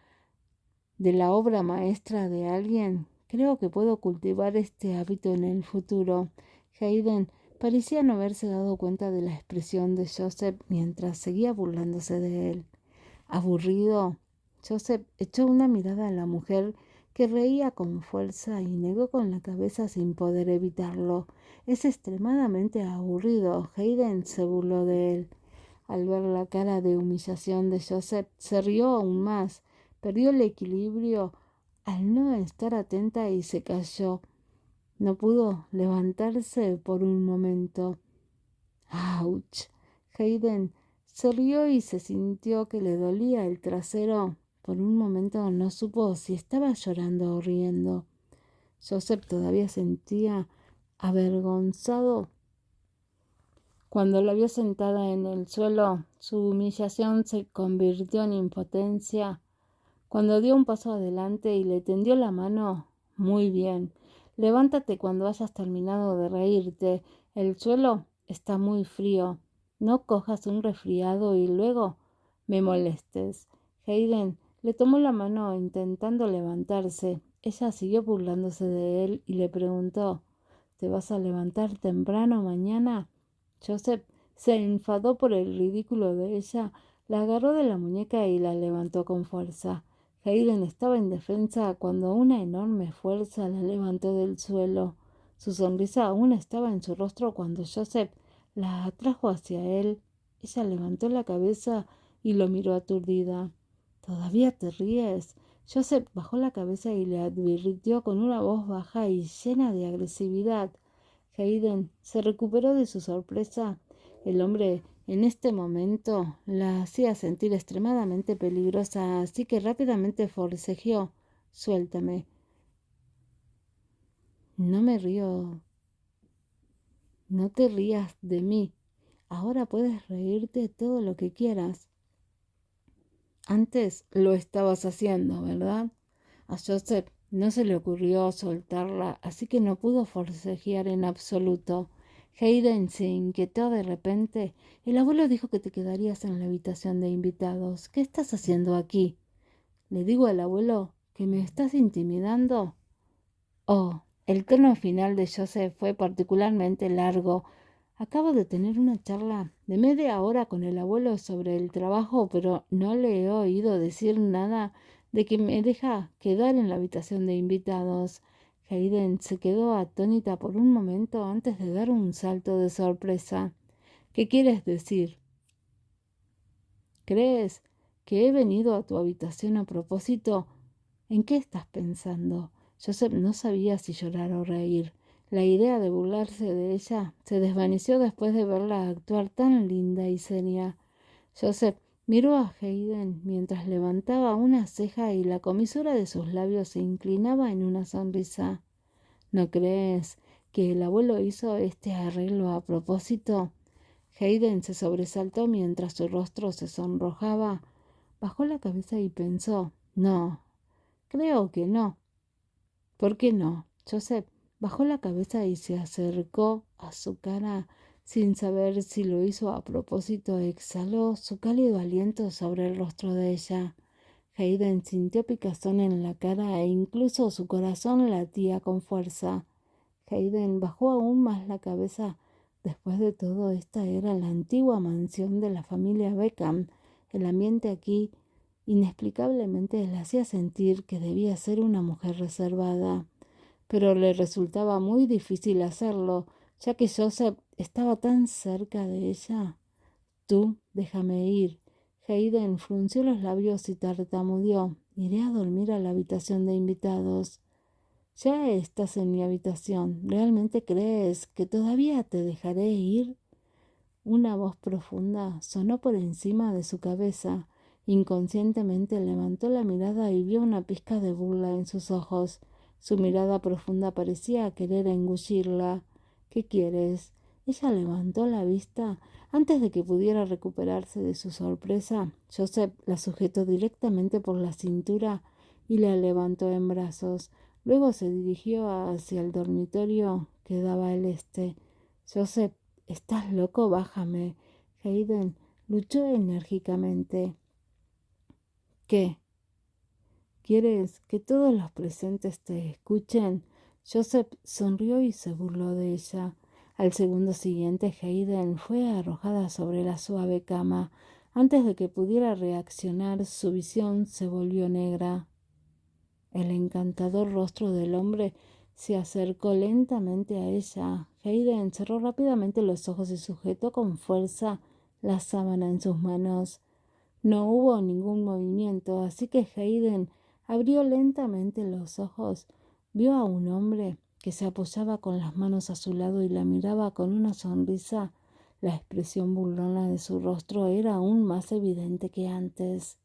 de la obra maestra de alguien, creo que puedo cultivar este hábito en el futuro». Hayden parecía no haberse dado cuenta de la expresión de Joseph mientras seguía burlándose de él. Aburrido, Joseph echó una mirada a la mujer que reía con fuerza y negó con la cabeza sin poder evitarlo. «Es extremadamente aburrido». Hayden se burló de él. Al ver la cara de humillación de Joseph, se rió aún más. Perdió el equilibrio al no estar atenta y se cayó. No pudo levantarse por un momento. «¡Auch!». Hayden se rió y se sintió que le dolía el trasero. Por un momento no supo si estaba llorando o riendo. Joseph todavía sentía avergonzado. Cuando la vio sentada en el suelo, su humillación se convirtió en impotencia. Cuando dio un paso adelante y le tendió la mano: «Muy bien, levántate cuando hayas terminado de reírte. El suelo está muy frío. No cojas un resfriado y luego me molestes». Hayden le tomó la mano intentando levantarse. Ella siguió burlándose de él y le preguntó: «¿Te vas a levantar temprano mañana?». Joseph se enfadó por el ridículo de ella, la agarró de la muñeca y la levantó con fuerza. Hayden estaba indefensa cuando una enorme fuerza la levantó del suelo. Su sonrisa aún estaba en su rostro cuando Joseph la atrajo hacia él. Ella levantó la cabeza y lo miró aturdida. «¿Todavía te ríes?». Joseph bajó la cabeza y le advirtió con una voz baja y llena de agresividad. Hayden se recuperó de su sorpresa. El hombre en este momento la hacía sentir extremadamente peligrosa, así que rápidamente forcejeó: «Suéltame». «No me río. No te rías de mí. Ahora puedes reírte todo lo que quieras. Antes lo estabas haciendo, ¿verdad?». A Joseph no se le ocurrió soltarla, así que no pudo forcejear en absoluto. Hayden se inquietó de repente. «El abuelo dijo que te quedarías en la habitación de invitados. ¿Qué estás haciendo aquí?». «Le digo al abuelo que me estás intimidando». Oh, el tono final de Joseph fue particularmente largo. «Acabo de tener una charla de media hora con el abuelo sobre el trabajo, pero no le he oído decir nada de que me deja quedar en la habitación de invitados». Hayden se quedó atónita por un momento antes de dar un salto de sorpresa. «¿Qué quieres decir? ¿Crees que he venido a tu habitación a propósito. ¿En qué estás pensando? Joseph no sabía si llorar o reír. La idea de burlarse de ella se desvaneció después de verla actuar tan linda y seria. Joseph miró a Hayden mientras levantaba una ceja y la comisura de sus labios se inclinaba en una sonrisa. ¿No crees que el abuelo hizo este arreglo a propósito? Hayden se sobresaltó mientras su rostro se sonrojaba. Bajó la cabeza y pensó, no, creo que no. ¿Por qué no? Joseph bajó la cabeza y se acercó a su cara sin saber si lo hizo a propósito. Exhaló su cálido aliento sobre el rostro de ella. Hayden sintió picazón en la cara e incluso su corazón latía con fuerza. Hayden bajó aún más la cabeza. Después de todo, esta era la antigua mansión de la familia Beckham. El ambiente aquí inexplicablemente le hacía sentir que debía ser una mujer reservada, pero le resultaba muy difícil hacerlo, ya que Joseph estaba tan cerca de ella. Tú, déjame ir. Hayden frunció los labios y tartamudeó. Iré a dormir a la habitación de invitados. Ya estás en mi habitación. ¿Realmente crees que todavía te dejaré ir? Una voz profunda sonó por encima de su cabeza. Inconscientemente levantó la mirada y vio una pizca de burla en sus ojos. Su mirada profunda parecía querer engullirla. ¿Qué quieres? Ella levantó la vista. Antes de que pudiera recuperarse de su sorpresa, Joseph la sujetó directamente por la cintura y la levantó en brazos. Luego se dirigió hacia el dormitorio que daba al este. Joseph, ¿estás loco? Bájame. Hayden luchó enérgicamente. ¿Qué? ¿Quieres que todos los presentes te escuchen? Joseph sonrió y se burló de ella. Al segundo siguiente, Hayden fue arrojada sobre la suave cama. Antes de que pudiera reaccionar, su visión se volvió negra. El encantador rostro del hombre se acercó lentamente a ella. Hayden cerró rápidamente los ojos y sujetó con fuerza la sábana en sus manos. No hubo ningún movimiento, así que Hayden abrió lentamente los ojos. Vio a un hombre que se apoyaba con las manos a su lado y la miraba con una sonrisa. La expresión burlona de su rostro era aún más evidente que antes.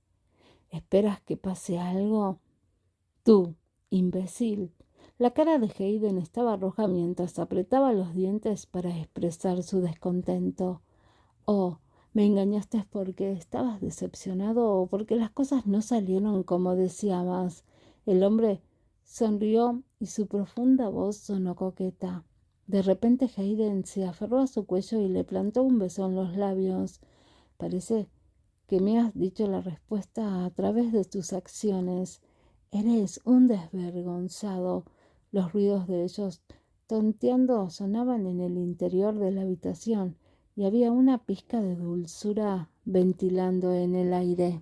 ¿Esperas que pase algo? Tú, imbécil. La cara de Hayden estaba roja mientras apretaba los dientes para expresar su descontento. Oh, me engañaste porque estabas decepcionado o porque las cosas no salieron como deseabas. El hombre sonrió y su profunda voz sonó coqueta. De repente Hayden se aferró a su cuello y le plantó un beso en los labios. Parece que me has dicho la respuesta a través de tus acciones. Eres un desvergonzado. Los ruidos de ellos tonteando sonaban en el interior de la habitación y había una pizca de dulzura ventilando en el aire.